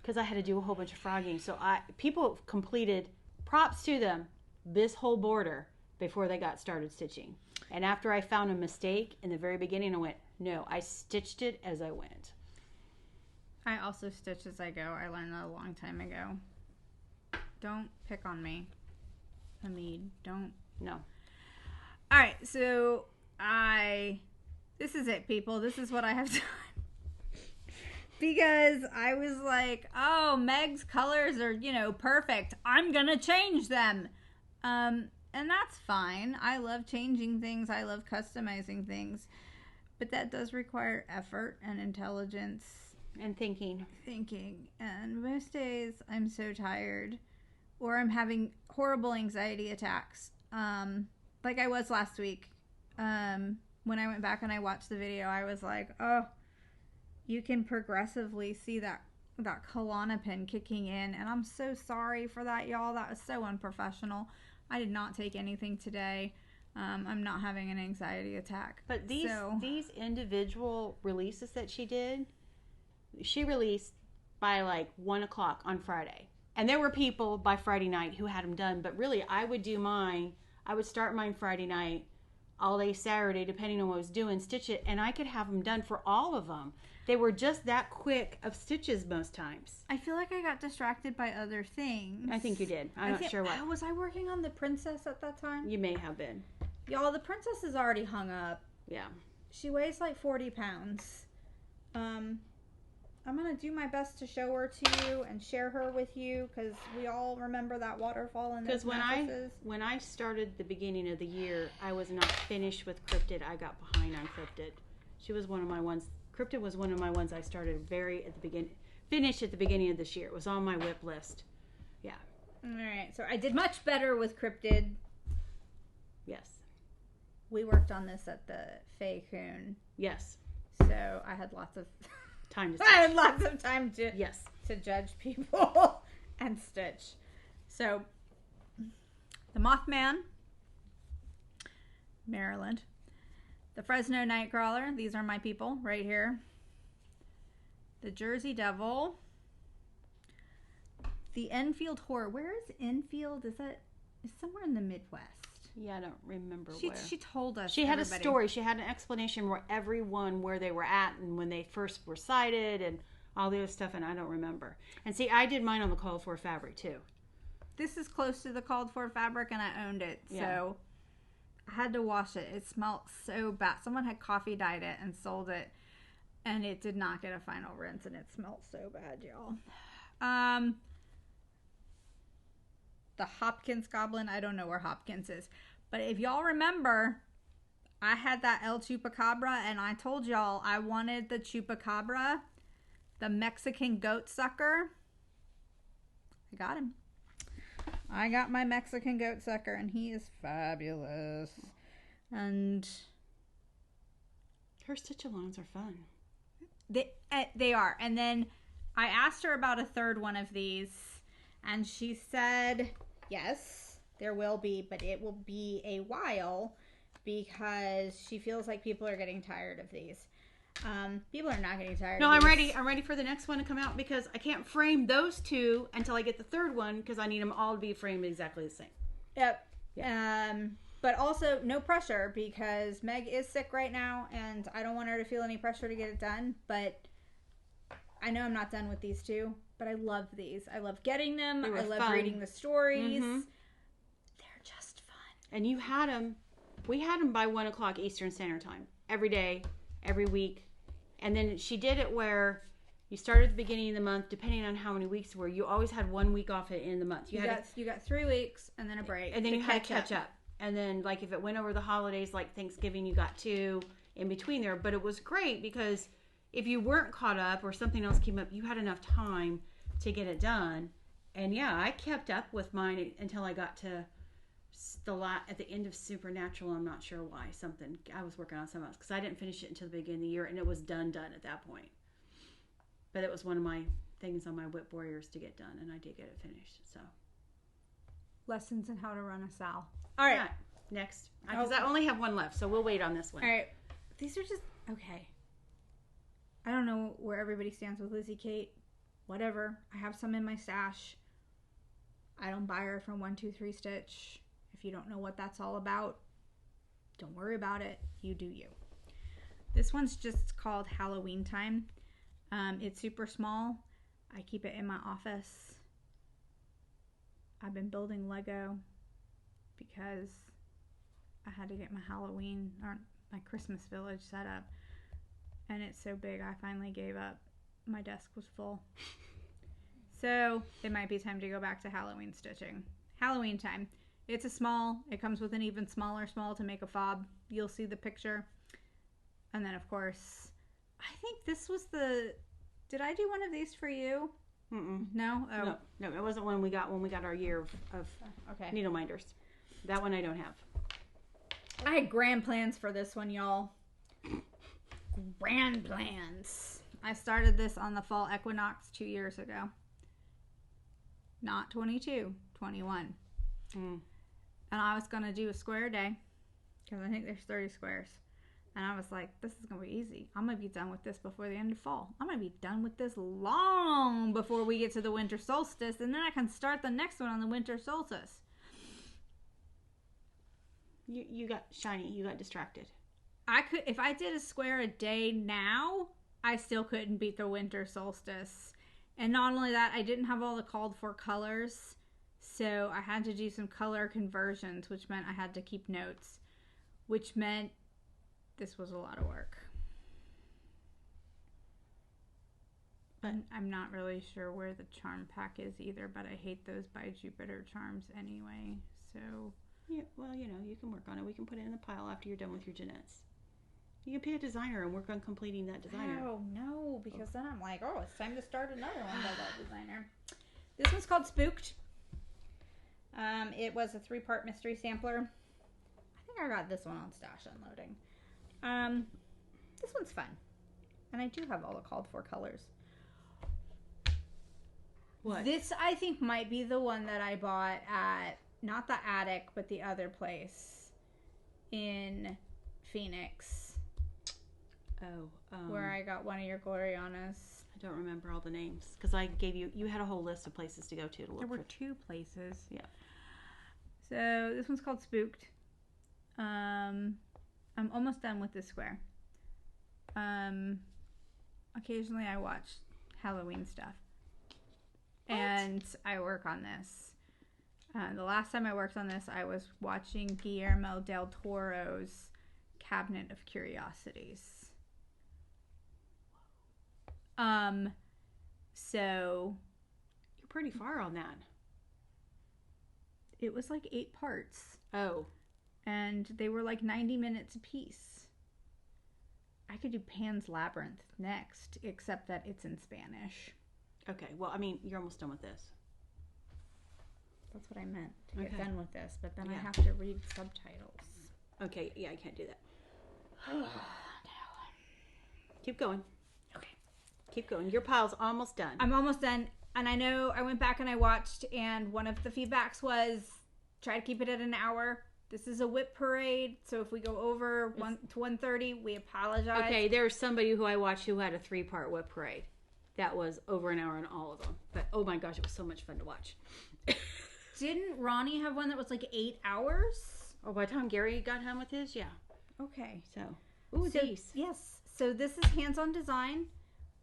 Because I had to do a whole bunch of frogging. So people completed, props to them, this whole border before they got started stitching. And after I found a mistake in the very beginning, I went, no, I stitched it as I went. I also stitch as I go. I learned that a long time ago. Don't pick on me. Hamid, don't. No. All right, so this is it, people. This is what I have done. Because I was like, oh, Meg's colors are, perfect. I'm going to change them. And that's fine. I love changing things. I love customizing things. But that does require effort and intelligence. And thinking. And most days I'm so tired. Or I'm having horrible anxiety attacks. Like I was last week. When I went back and I watched the video, I was like, oh, you can progressively see that Klonopin kicking in. And I'm so sorry for that, y'all. That was so unprofessional. I did not take anything today. I'm not having an anxiety attack. But these individual releases that she did, she released by like 1 o'clock on Friday. And there were people by Friday night who had them done. But really, I would do mine. I would start mine Friday night, all day Saturday, depending on what I was doing, stitch it. And I could have them done for all of them. They were just that quick of stitches most times. I feel like I got distracted by other things. I think you did. I'm not sure what. Was I working on the princess at that time? You may have been. Y'all, the princess is already hung up. Yeah. She weighs like 40 pounds. I'm going to do my best to show her to you and share her with you because we all remember that waterfall in those mattresses. When I started the beginning of the year, I was not finished with Cryptid. I got behind on Cryptid. She was one of my ones. Cryptid was one of my ones I started finished at the beginning of this year. It was on my WIP list. Yeah. All right. So I did much better with Cryptid. Yes. We worked on this at the Fae Coon. Yes. So I had lots of time to I stitch. had lots of time to Yes. to judge people and stitch. So, the Mothman, Maryland. The Fresno Nightcrawler. These are my people right here. The Jersey Devil. The Enfield Horror. Where is Enfield? Is somewhere in the Midwest? Yeah, I don't remember She where. she told us. She had a story. She had an explanation where everyone where they were at and when they first were sighted and all the other stuff, and I don't remember. And see, I did mine on the called for fabric too. This is close to the called for fabric, and I owned it, so I had to wash it. It smelled so bad. Someone had coffee dyed it and sold it, and it did not get a final rinse, and it smelled so bad, y'all. The Hopkins Goblin. I don't know where Hopkins is, but if y'all remember, I had that El Chupacabra, and I told y'all I wanted the Chupacabra, the Mexican goat sucker. I got him. I got my Mexican goat sucker, and he is fabulous. And Her stitch-alongs are fun. they are. And then I asked her about a third one of these, and she said, yes, there will be, but it will be a while because she feels like people are getting tired of these. People are not getting tired. No, of I'm these. ready. I'm ready for the next one to come out because I can't frame those two until I get the third one because I need them all to be framed exactly the same. Yep. Yeah. But also no pressure because Meg is sick right now, and I don't want her to feel any pressure to get it done. But I know I'm not done with these two. But I love these. I love getting them. I love fun. reading the stories. Mm-hmm. They're just fun. And you had them. We had them by 1 o'clock Eastern Standard Time every day, every week. And then she did it where you started at the beginning of the month, depending on how many weeks were. You always had 1 week off in the month. You got 3 weeks and then a break. And then you had to catch up. And then, like, if it went over the holidays, like Thanksgiving, you got 2 in between there. But it was great because if you weren't caught up or something else came up, you had enough time to get it done. And yeah, I kept up with mine until I got to at the end of Supernatural. I'm not sure why. I was working on something else because I didn't finish it until the beginning of the year, and it was done at that point. But it was one of my things on my WIP Warriors to get done, and I did get it finished. So lessons in how to run a Sal. All right, next, because I only have one left, so we'll wait on this one. All right, these are just okay. I don't know where everybody stands with Lizzie Kate. Whatever. I have some in my stash. I don't buy her from 1-2-3 Stitch. If you don't know what that's all about, don't worry about it. You do you. This one's just called Halloween Time. It's super small. I keep it in my office. I've been building Lego because I had to get my Halloween or my Christmas village set up. And it's so big I finally gave up. My desk was full. So it might be time to go back to Halloween stitching. Halloween Time. It's a small. It comes with an even smaller small to make a fob. You'll see the picture. And then, of course, I think this was the... Did I do one of these for you? Mm-mm. No? Oh. No, it wasn't when we got our year of needle minders. That one I don't have. I had grand plans for this one, y'all. Grand plans. I started this on the fall equinox 2 years ago. Not 22, 21. And I was going to do a square day because I think there's 30 squares. And I was like, this is going to be easy. I'm going to be done with this before the end of fall. I'm going to be done with this long before we get to the winter solstice. And then I can start the next one on the winter solstice. You got shiny. You got distracted. If I did a square a day now, I still couldn't beat the winter solstice. And not only that, I didn't have all the called for colors. So I had to do some color conversions, which meant I had to keep notes, which meant this was a lot of work. But I'm not really sure where the charm pack is either, but I hate those by Jupiter charms anyway. So yeah, well, you can work on it. We can put it in the pile after you're done with your Jeanettes. You can pay a designer and work on completing that designer. Oh, no, because then I'm like, oh, it's time to start another one by that designer. This one's called Spooked. It was a 3-part mystery sampler. I think I got this one on Stash Unloading. This one's fun. And I do have all the called for colors. What? This, I think, might be the one that I bought at, not the Attic, but the other place in Phoenix. Oh. Where I got one of your Glorianas. I don't remember all the names. Because I gave you had a whole list of places to go to look There were for. 2 places. Yeah. So this one's called Spooked. I'm almost done with this square. Occasionally I watch Halloween stuff. What? And I work on this. The last time I worked on this, I was watching Guillermo del Toro's Cabinet of Curiosities. So You're pretty far on that. it was like 8 parts. Oh. And they were like 90 minutes a piece. I could do Pan's Labyrinth next, except that it's in Spanish. Okay. Well, I mean, you're almost done with this. That's what I meant, to get Okay. done with this. But then I Yeah. have to read subtitles. Okay. Yeah, I can't do that. Keep going. Okay. Keep going. Your pile's almost done. I'm almost done. And I know I went back and I watched, and one of the feedbacks was try to keep it at an hour. This is a WIP Parade, so if we go over 1 to 1:30, we apologize. Okay, there's somebody who I watched who had a 3-part WIP Parade. That was over an hour on all of them. But oh my gosh, it was so much fun to watch. Didn't Ronnie have one that was like 8 hours? Oh, by the time Gary got home with his, yeah. Okay. So, ooh, So, these. yes. So this is hands-on design.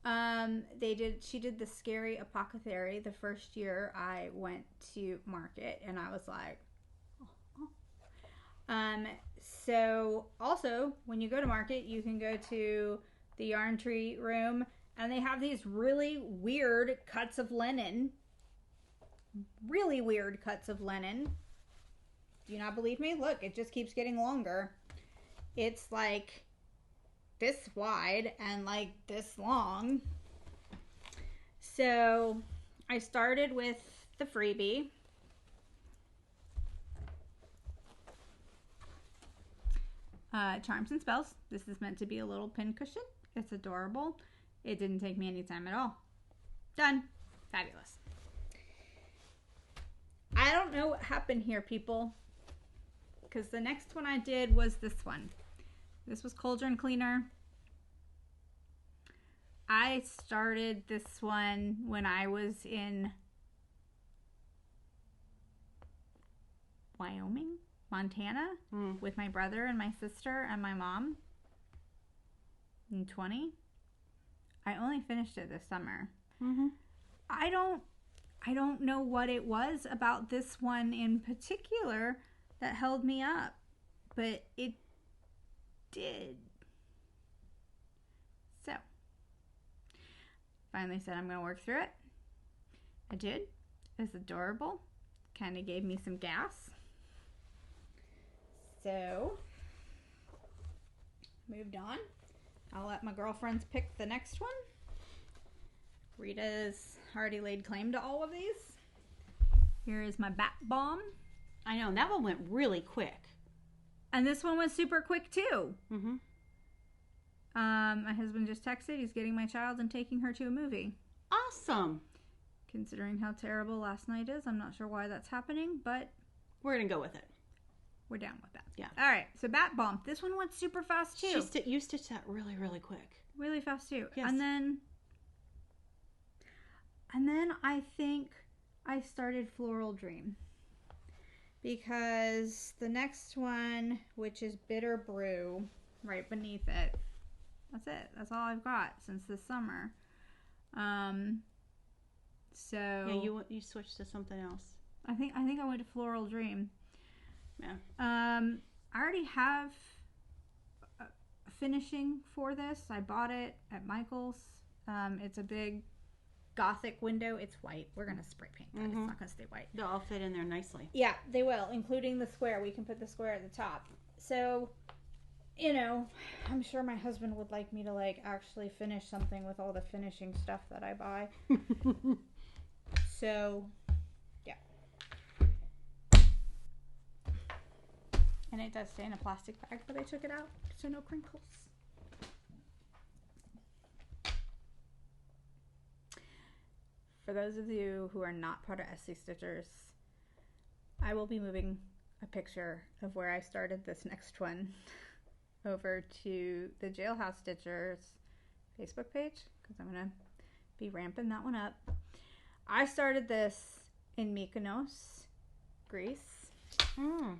She did the Scary Apothecary the first year I went to market, and I was like, so also when you go to market, you can go to the Yarn Tree room, and they have these really weird cuts of linen. Really weird cuts of linen. Do you not believe me? Look, it just keeps getting longer. It's like this wide and like this long. So I started with the freebie. Charms and Spells. This is meant to be a little pin cushion. It's adorable. It didn't take me any time at all. Done. Fabulous. I don't know what happened here, people, because the next one I did was this one. This was Cauldron Cleaner. I started this one when I was in Montana, with my brother and my sister and my mom in 20. I only finished it this summer. Mm-hmm. I don't know what it was about this one in particular that held me up, but it did. So, finally said I'm going to work through it. I did. It's adorable. Kind of gave me some gas. So, moved on. I'll let my girlfriends pick the next one. Rita's already laid claim to all of these. Here is my Bat Bomb. I know, and that one went really quick. And this one was super quick too. Mm-hmm. My husband just texted. He's getting my child and taking her to a movie. Awesome. Considering how terrible last night is, I'm not sure why that's happening, but We're going to go with it. we're down with that. Yeah. All right, so Bat Bomb. This one went super fast too. You stitched that really, really quick. Really fast too. Yes. And then I think I started Floral Dream. Because the next one, which is Bitter Brew, right beneath it. That's it. That's all I've got since this summer. So Yeah, you switched to something else. I think I went to Floral Dream. Yeah. I already have a finishing for this. I bought it at Michael's. It's a big Gothic window. It's white. We're gonna spray paint that. It's not gonna stay white. They'll all fit in there nicely. Yeah, they will, including the square. We can put the square at the top. So, I'm sure my husband would like me to actually finish something with all the finishing stuff that I buy. So, yeah. And it does stay in a plastic bag, but I took it out so no crinkles. for those of you who are not part of Etsy Stitchers, I will be moving a picture of where I started this next one over to the Jailhouse Stitchers Facebook page, because I'm going to be ramping that one up. I started this in Mykonos, Greece. And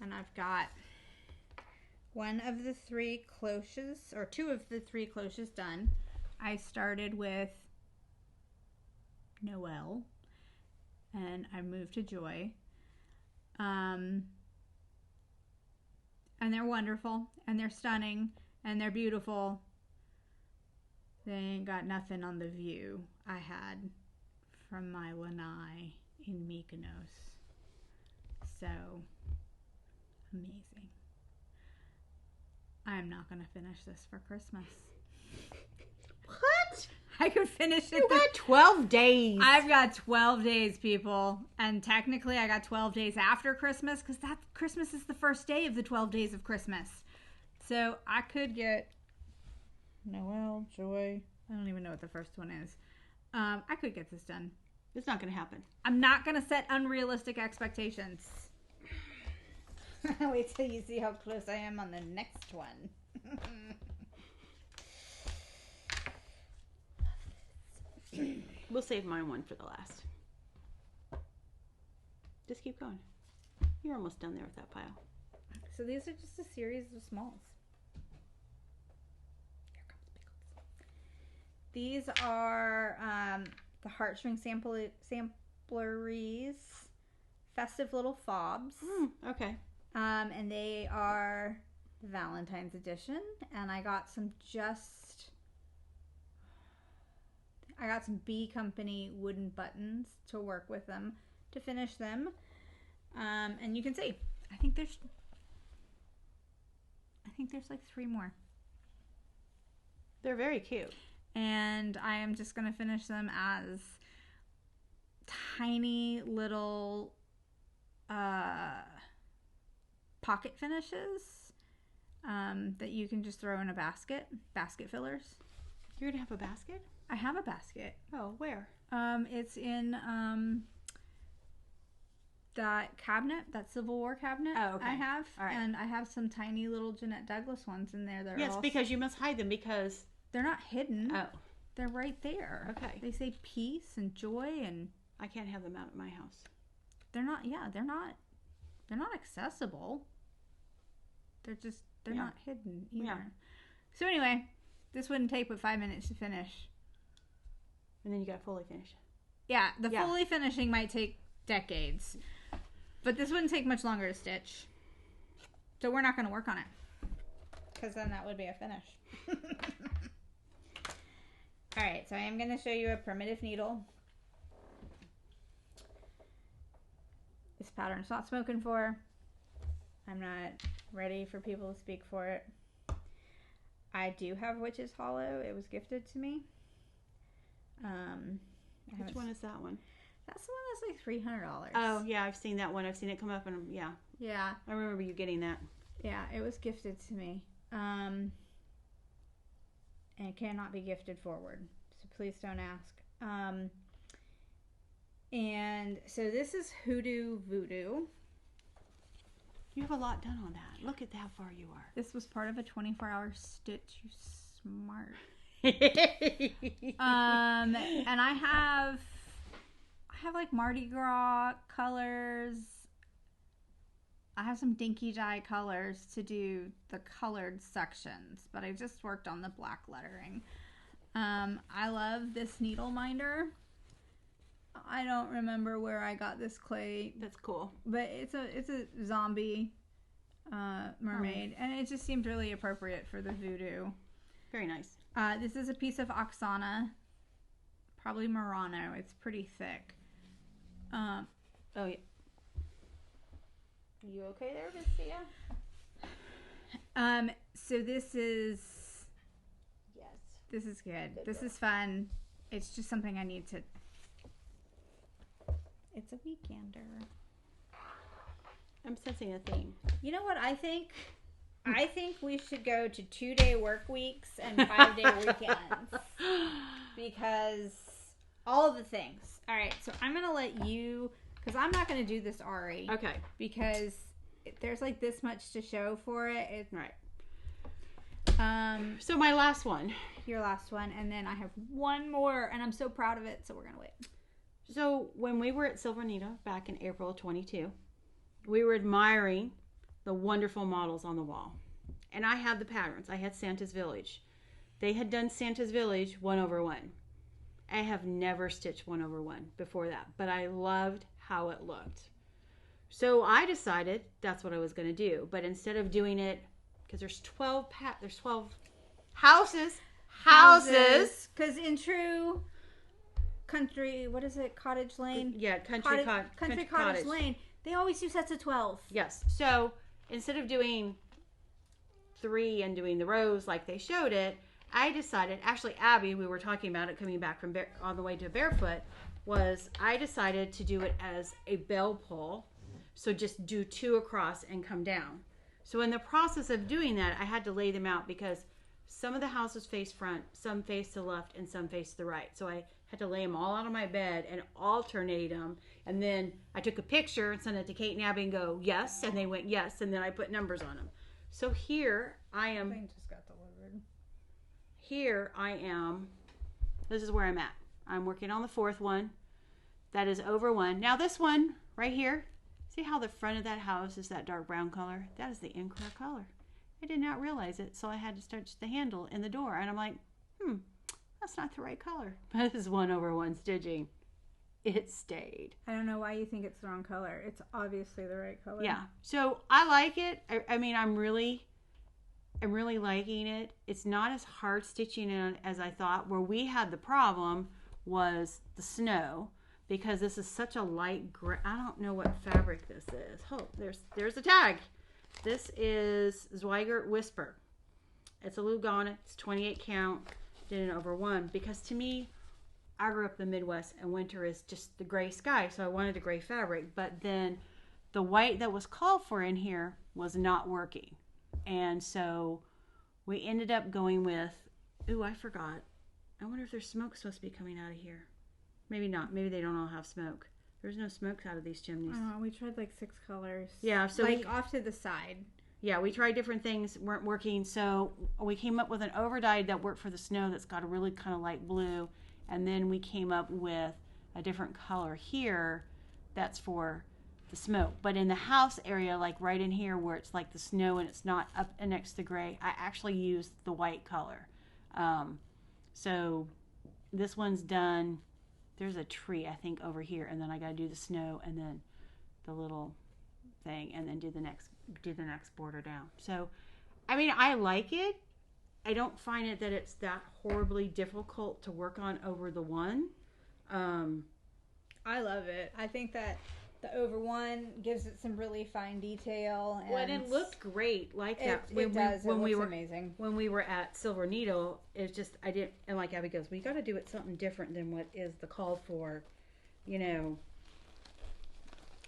I've got one of the 3 cloches, or 2 of the 3 cloches done. I started with Noel, and I moved to Joy. And they're wonderful, and they're stunning, and they're beautiful. They ain't got nothing on the view I had from my lanai in Mykonos. So amazing. I'm not going to finish this for Christmas. What? I could finish it. You got 12 days. I've got 12 days, people. And technically, I got 12 days after Christmas, because that Christmas is the first day of the 12 days of Christmas. So I could get Noel, Joy. I don't even know what the first one is. I could get this done. It's not going to happen. I'm not going to set unrealistic expectations. Wait till you see how close I am on the next one. We'll save mine one for the last. Just keep going. You're almost done there with that pile. So these are just a series of smalls. Here comes Pickles. These are the Heartstring Sampleries Festive Little Fobs. Okay. And they are Valentine's edition. And I got some B Company wooden buttons to work with them to finish them. And you can see, I think there's like 3 more. They're very cute. And I am just going to finish them as tiny little pocket finishes that you can just throw in a basket fillers. You're going to have a basket? I have a basket. Oh, where? It's in that cabinet, that Civil War cabinet. Oh, okay. I have. All right. And I have some tiny little Jeanette Douglas ones in there that Yes, because you must hide them because... They're not hidden. Oh. They're right there. Okay. They say peace and joy, and... I can't have them out at my house. They're not accessible. They're not hidden either. Yeah. So anyway, this wouldn't take but 5 minutes to finish. And then you got fully finished. Yeah, fully finishing might take decades. But this wouldn't take much longer to stitch. So we're not going to work on it. Because then that would be a finish. Alright, so I am going to show you a primitive needle. This pattern's not spoken for. I'm not ready for people to speak for it. I do have Witch's Hollow. It was gifted to me. Which one is that one? That's the one that's like $300. Oh, yeah, I've seen that one. I've seen it come up, and yeah. Yeah. I remember you getting that. Yeah, it was gifted to me. And it cannot be gifted forward. So please don't ask. And so this is Hoodoo Voodoo. You have a lot done on that. Look at how far you are. This was part of a 24-hour stitch. You smart. And I have like Mardi Gras colors. I have some dinky dye colors to do the colored sections, but I just worked on the black lettering. I love this needle minder. I don't remember where I got this clay. That's cool. But it's a zombie mermaid, and it just seemed really appropriate for the voodoo. Very nice. This is a piece of Oksana, probably Murano. It's pretty thick. Oh yeah. You okay there, Vistia? So this is... Yes. This is good. This is fun. It's just something I need to... It's a weekender. I'm sensing a theme. You know what I think? I think we should go to 2-day work weeks and 5-day weekends. Because all of the things. All right, so I'm going to let you, because I'm not going to do this, Ari. Okay. Because there's like this much to show for it. Right. So my last one. Your last one, and then I have one more, and I'm so proud of it, so we're going to wait. So when we were at Silvernito back in April of 22, we were admiring the wonderful models on the wall. And I had the patterns. I had Santa's Village. They had done Santa's Village 1/1. I have never stitched 1/1 before that, but I loved how it looked. So I decided that's what I was going to do. But instead of doing it, because there's 12 houses. Because in true country, what is it? Cottage Lane? Yeah, country cottage Lane. They always do sets of 12. Yes. So instead of doing 3 and doing the rows like they showed it, I decided, actually Abby, we were talking about it coming back from on the way to Barefoot, I decided to do it as a bell pull. So just do 2 across and come down. So in the process of doing that, I had to lay them out because some of the houses face front, some face to the left, and some face to the right. So I had to lay them all out on my bed and alternate them. And then I took a picture and sent it to Kate and Abby and go, yes. And they went, yes. And then I put numbers on them. So here I am. Thing just got delivered. Here I am. This is where I'm at. I'm working on the 4th one. That is over 1. Now this one right here. See how the front of that house is that dark brown color? That is the incorrect color. I did not realize it, so I had to stitch the handle in the door. And I'm like, that's not the right color. But this is 1/1 stitching. It stayed. I don't know why you think it's the wrong color. It's obviously the right color. Yeah. So I like it. I mean, I'm really liking it. It's not as hard stitching it as I thought. Where we had the problem was the snow. Because this is such a light gray. I don't know what fabric this is. Oh, there's the tag. This is Zweigert Whisper. It's a Lugana. It's 28 count. Did it over 1. Because to me, I grew up in the Midwest and winter is just the gray sky. So I wanted a gray fabric. But then the white that was called for in here was not working. And so we ended up going with, I forgot. I wonder if there's smoke supposed to be coming out of here. Maybe not. Maybe they don't all have smoke. There's no smoke out of these chimneys. We tried like 6 colors. Yeah, so like off to the side. Yeah, we tried different things, weren't working. So we came up with an overdyed that worked for the snow that's got a really kind of light blue. And then we came up with a different color here that's for the smoke. But in the house area, like right in here where it's like the snow and it's not up next to the gray, I actually used the white color. So this one's done. There's a tree, I think, over here, and then I got to do the snow and then the little thing, and then do the next border down. So, I mean, I like it. I don't find it that it's that horribly difficult to work on over the 1. I love it. I think that the over 1 gives it some really fine detail. And well, it looked great like that. It does. It looks amazing. When we were at Silver Needle, it's just, I didn't, and like Abby goes, we got to do it something different than what is the call for, do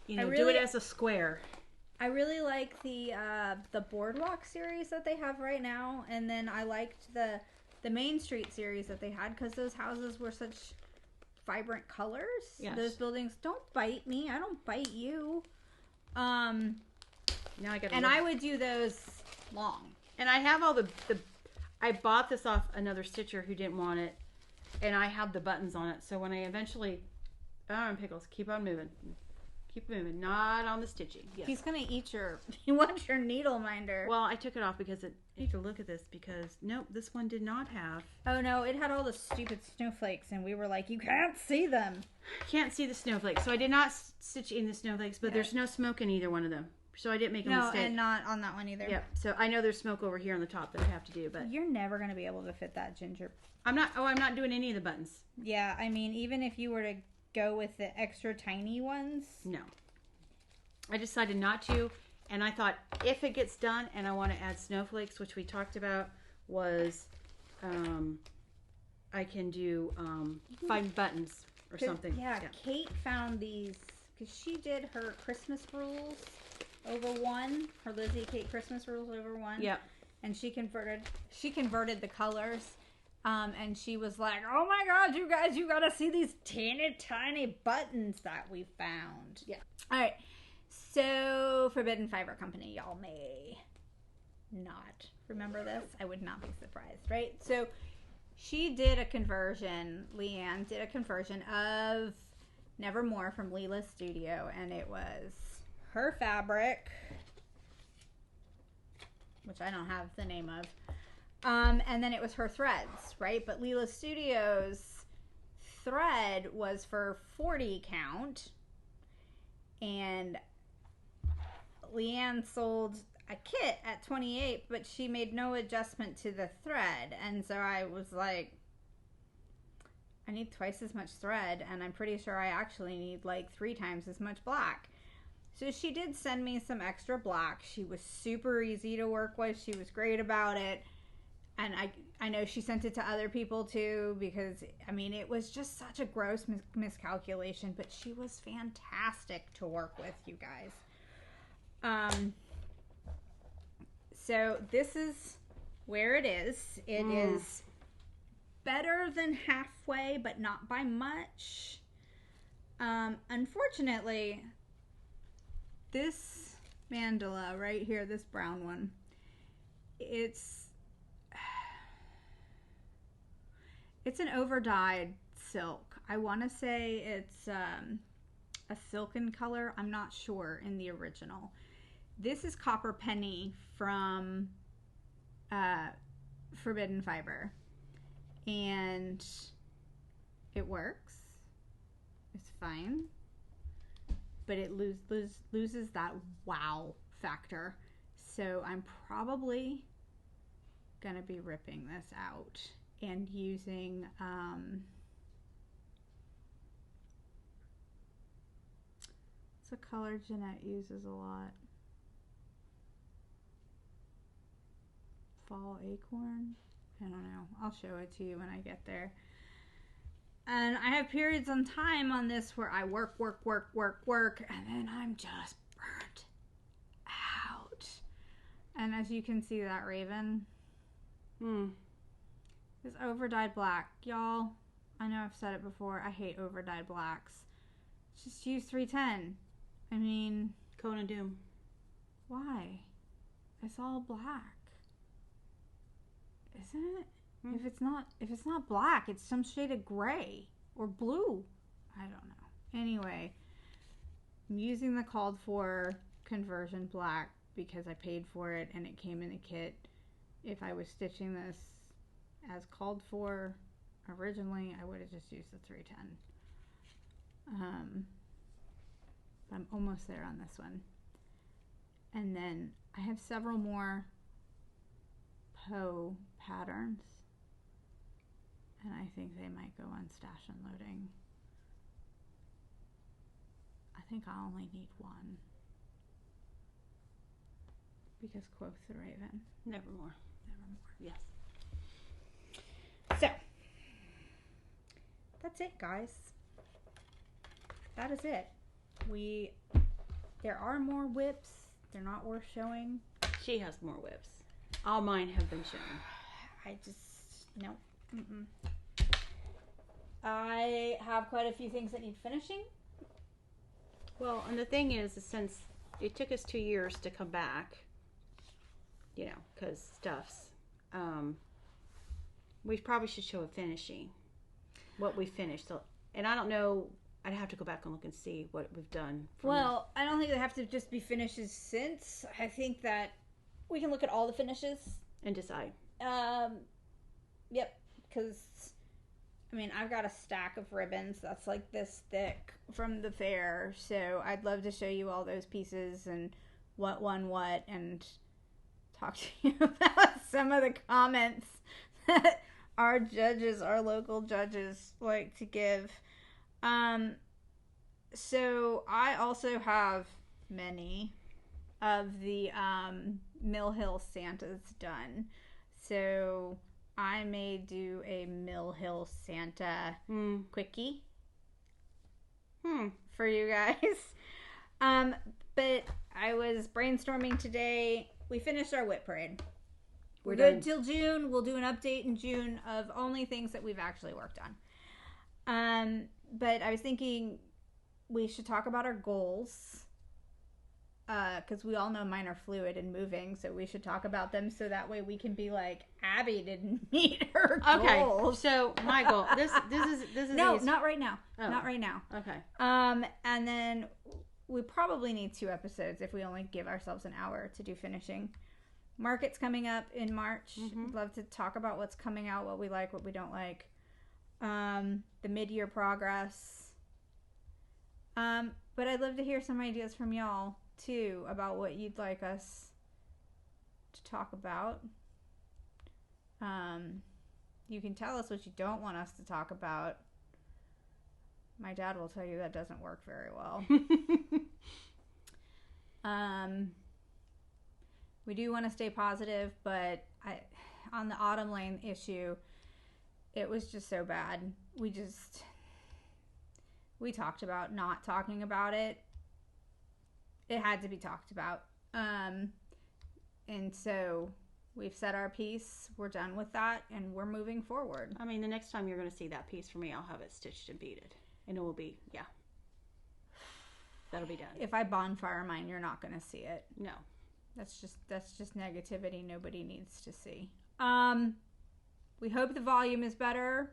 it as a square. I really like the Boardwalk series that they have right now. And then I liked the Main Street series that they had because those houses were such vibrant colors. Yes. Those buildings. Don't bite me. I don't bite you. Now I got. And I would do those long. And I have all the. I bought this off another stitcher who didn't want it, and I have the buttons on it. So when I eventually, pickles, keep on moving. Keep moving, not on the stitching. Yes. He's gonna eat your. He wants your needle minder. Well, I took it off because I need to look at this because nope, this one did not have. Oh no, it had all the stupid snowflakes, and we were like, you can't see them. Can't see the snowflakes, so I did not stitch in the snowflakes. But there's no smoke in either one of them, so I didn't make a mistake. No, and not on that one either. Yep. So I know there's smoke over here on the top that I have to do, but you're never gonna be able to fit that ginger. I'm not. Oh, I'm not doing any of the buttons. Yeah, I mean, even if you were to go with the extra tiny ones. No. I decided not to, and I thought if it gets done and I want to add snowflakes, which we talked about, was I can do 5 buttons or something. Yeah, Kate found these because she did her Christmas rules, over 1. Her Lizzie Kate Christmas rules over 1. Yep. And she converted the colors. And she was like, oh my God, you guys, you gotta see these teeny tiny buttons that we found. Yeah. All right. So, Forbidden Fiber Company, y'all may not remember this. I would not be surprised, right? So, she did a conversion, Leanne did a conversion of Nevermore from Leela's Studio, and it was her fabric, which I don't have the name of, and then it was her threads, right? But Leela's Studio's thread was for 40 count, and Leanne sold a kit at 28, but she made no adjustment to the thread, and so I was like, I need twice as much thread, and I'm pretty sure I actually need like 3 times as much black. So she did send me some extra black. She was super easy to work with. She was great about it. And I know she sent it to other people too, because, I mean, it was just such a gross miscalculation, but she was fantastic to work with, you guys. So this is where it is. It is better than halfway, but not by much. Unfortunately, this mandala right here, this brown one, it's an over-dyed silk. I want to say it's a silken color. I'm not sure in the original. This is Copper Penny from Forbidden Fiber. And it works. It's fine. But it loses that wow factor. So I'm probably going to be ripping this out and using it's a color Jeanette uses a lot. Fall Acorn. I don't know. I'll show it to you when I get there. And I have periods on time on this where I work, and then I'm just burnt out. And as you can see, that raven is over-dyed black. Y'all, I know I've said it before. I hate over-dyed blacks. Just use 310. I mean, Cone of Doom. Why? It's all black. Isn't it? If it's not black, it's some shade of gray or blue. I don't know. Anyway, I'm using the called for conversion black because I paid for it and it came in a kit. If I was stitching this as called for originally, I would have just used the 310. I'm almost there on this one. And then I have several more Poe patterns, and I think they might go on stash and loading. I think I only need one because quoth the raven. Nevermore. Yes. So that's it, guys. That is it. There are more whips. They're not worth showing. She has more whips. All mine have been shown. I just, no. I have quite a few things that need finishing. Well, and the thing is, since it took us 2 years to come back, you know, because stuffs, we probably should show a finishing, what we finished. So, and I don't know, I'd have to go back and look and see what we've done. Well, I don't think they have to just be finishes since. I think that we can look at all the finishes. And decide. Yep, because, I mean, I've got a stack of ribbons that's like this thick from the fair, so I'd love to show you all those pieces and what won what, and talk to you about some of the comments that our local judges like to give. So I also have many of the Mill Hill Santas done. So I may do a Mill Hill Santa quickie for you guys. But I was brainstorming today. We finished our WIP Parade. We're done good till June. We'll do an update in June of only things that we've actually worked on. But I was thinking we should talk about our goals. Because we all know mine are fluid and moving, so we should talk about them so that way we can be like, Abby didn't meet her goals. So my goal. This is no, easy. not right now. Oh. Not right now. Okay. And then we probably need 2 episodes if we only give ourselves an hour to do finishing. Market's coming up in March. Mm-hmm. I'd love to talk about what's coming out, what we like, what we don't like. The mid-year progress. But I'd love to hear some ideas from y'all too about what you'd like us to talk about. You can tell us what you don't want us to talk about. My dad will tell you that doesn't work very well. We do want to stay positive, but on the Autumn Lane issue, it was just so bad. We talked about not talking about it. It had to be talked about. And so we've said our piece. We're done with that, and we're moving forward. I mean, the next time you're going to see that piece from me, I'll have it stitched and beaded. And it will be, that'll be done. If I bonfire mine, you're not going to see it. No. That's just negativity nobody needs to see. We hope the volume is better.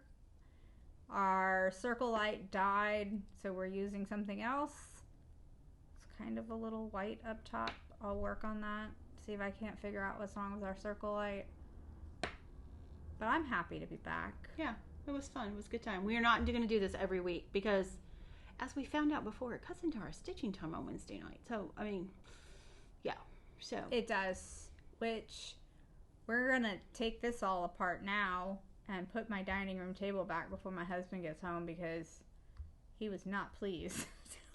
Our circle light died, so we're using something else. Kind of a little white up top. I'll work on that. See if I can't figure out what's wrong with our circle light. But I'm happy to be back. Yeah, it was fun. It was a good time. We are not going to do this every week because, as we found out before, it cuts into our stitching time on Wednesday night. So, I mean, yeah. So it does. Which we're going to take this all apart now and put my dining room table back before my husband gets home because he was not pleased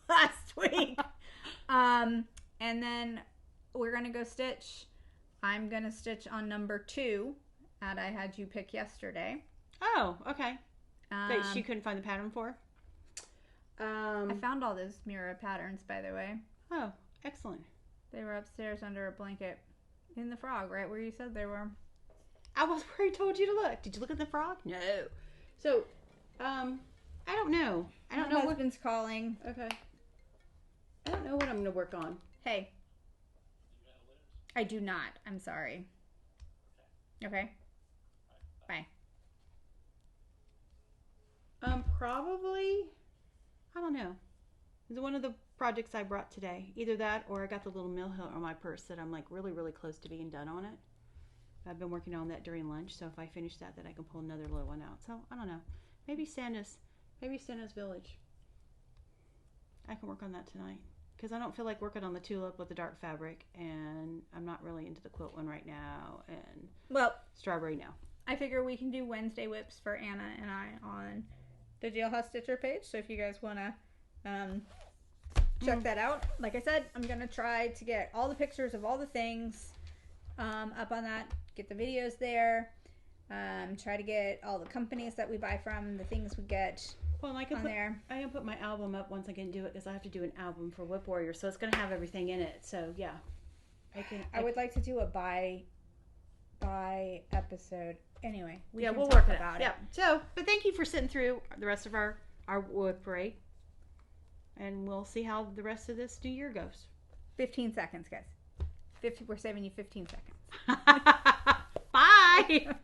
last week. And then we're going to go stitch. I'm going to stitch on number 2 that I had you pick yesterday. Oh, okay. That she couldn't find the pattern for? I found all those mirror patterns, by the way. Oh, excellent. They were upstairs under a blanket in the frog, right where you said they were. I was where I told you to look. Did you look at the frog? No. So, I don't know. I don't know. My husband's calling. Okay. I don't know what I'm going to work on. Hey. I do not. I'm sorry. Okay. Bye. Probably, I don't know. It's one of the projects I brought today. Either that or I got the little mill hill on my purse that I'm like really, really close to being done on it. I've been working on that during lunch, so if I finish that, then I can pull another little one out. So, I don't know. Maybe Santa's Village. I can work on that tonight. Because I don't feel like working on the tulip with the dark fabric, and I'm not really into the quilt one right now, and strawberry now. I figure we can do Wednesday whips for Anna and I on the Jailhouse Stitcher page, so if you guys want to check that out. Like I said, I'm going to try to get all the pictures of all the things up on that, get the videos there, try to get all the companies that we buy from, the things we get. Well, I can put my album up once I can do it because I have to do an album for WIP Warrior, so it's going to have everything in it. So yeah, I would like to do a by episode. Anyway, we'll work about it. Yeah. So, but thank you for sitting through the rest of our WIP Parade, and we'll see how the rest of this new year goes. 15 seconds, guys. We're saving you 15 seconds. Bye.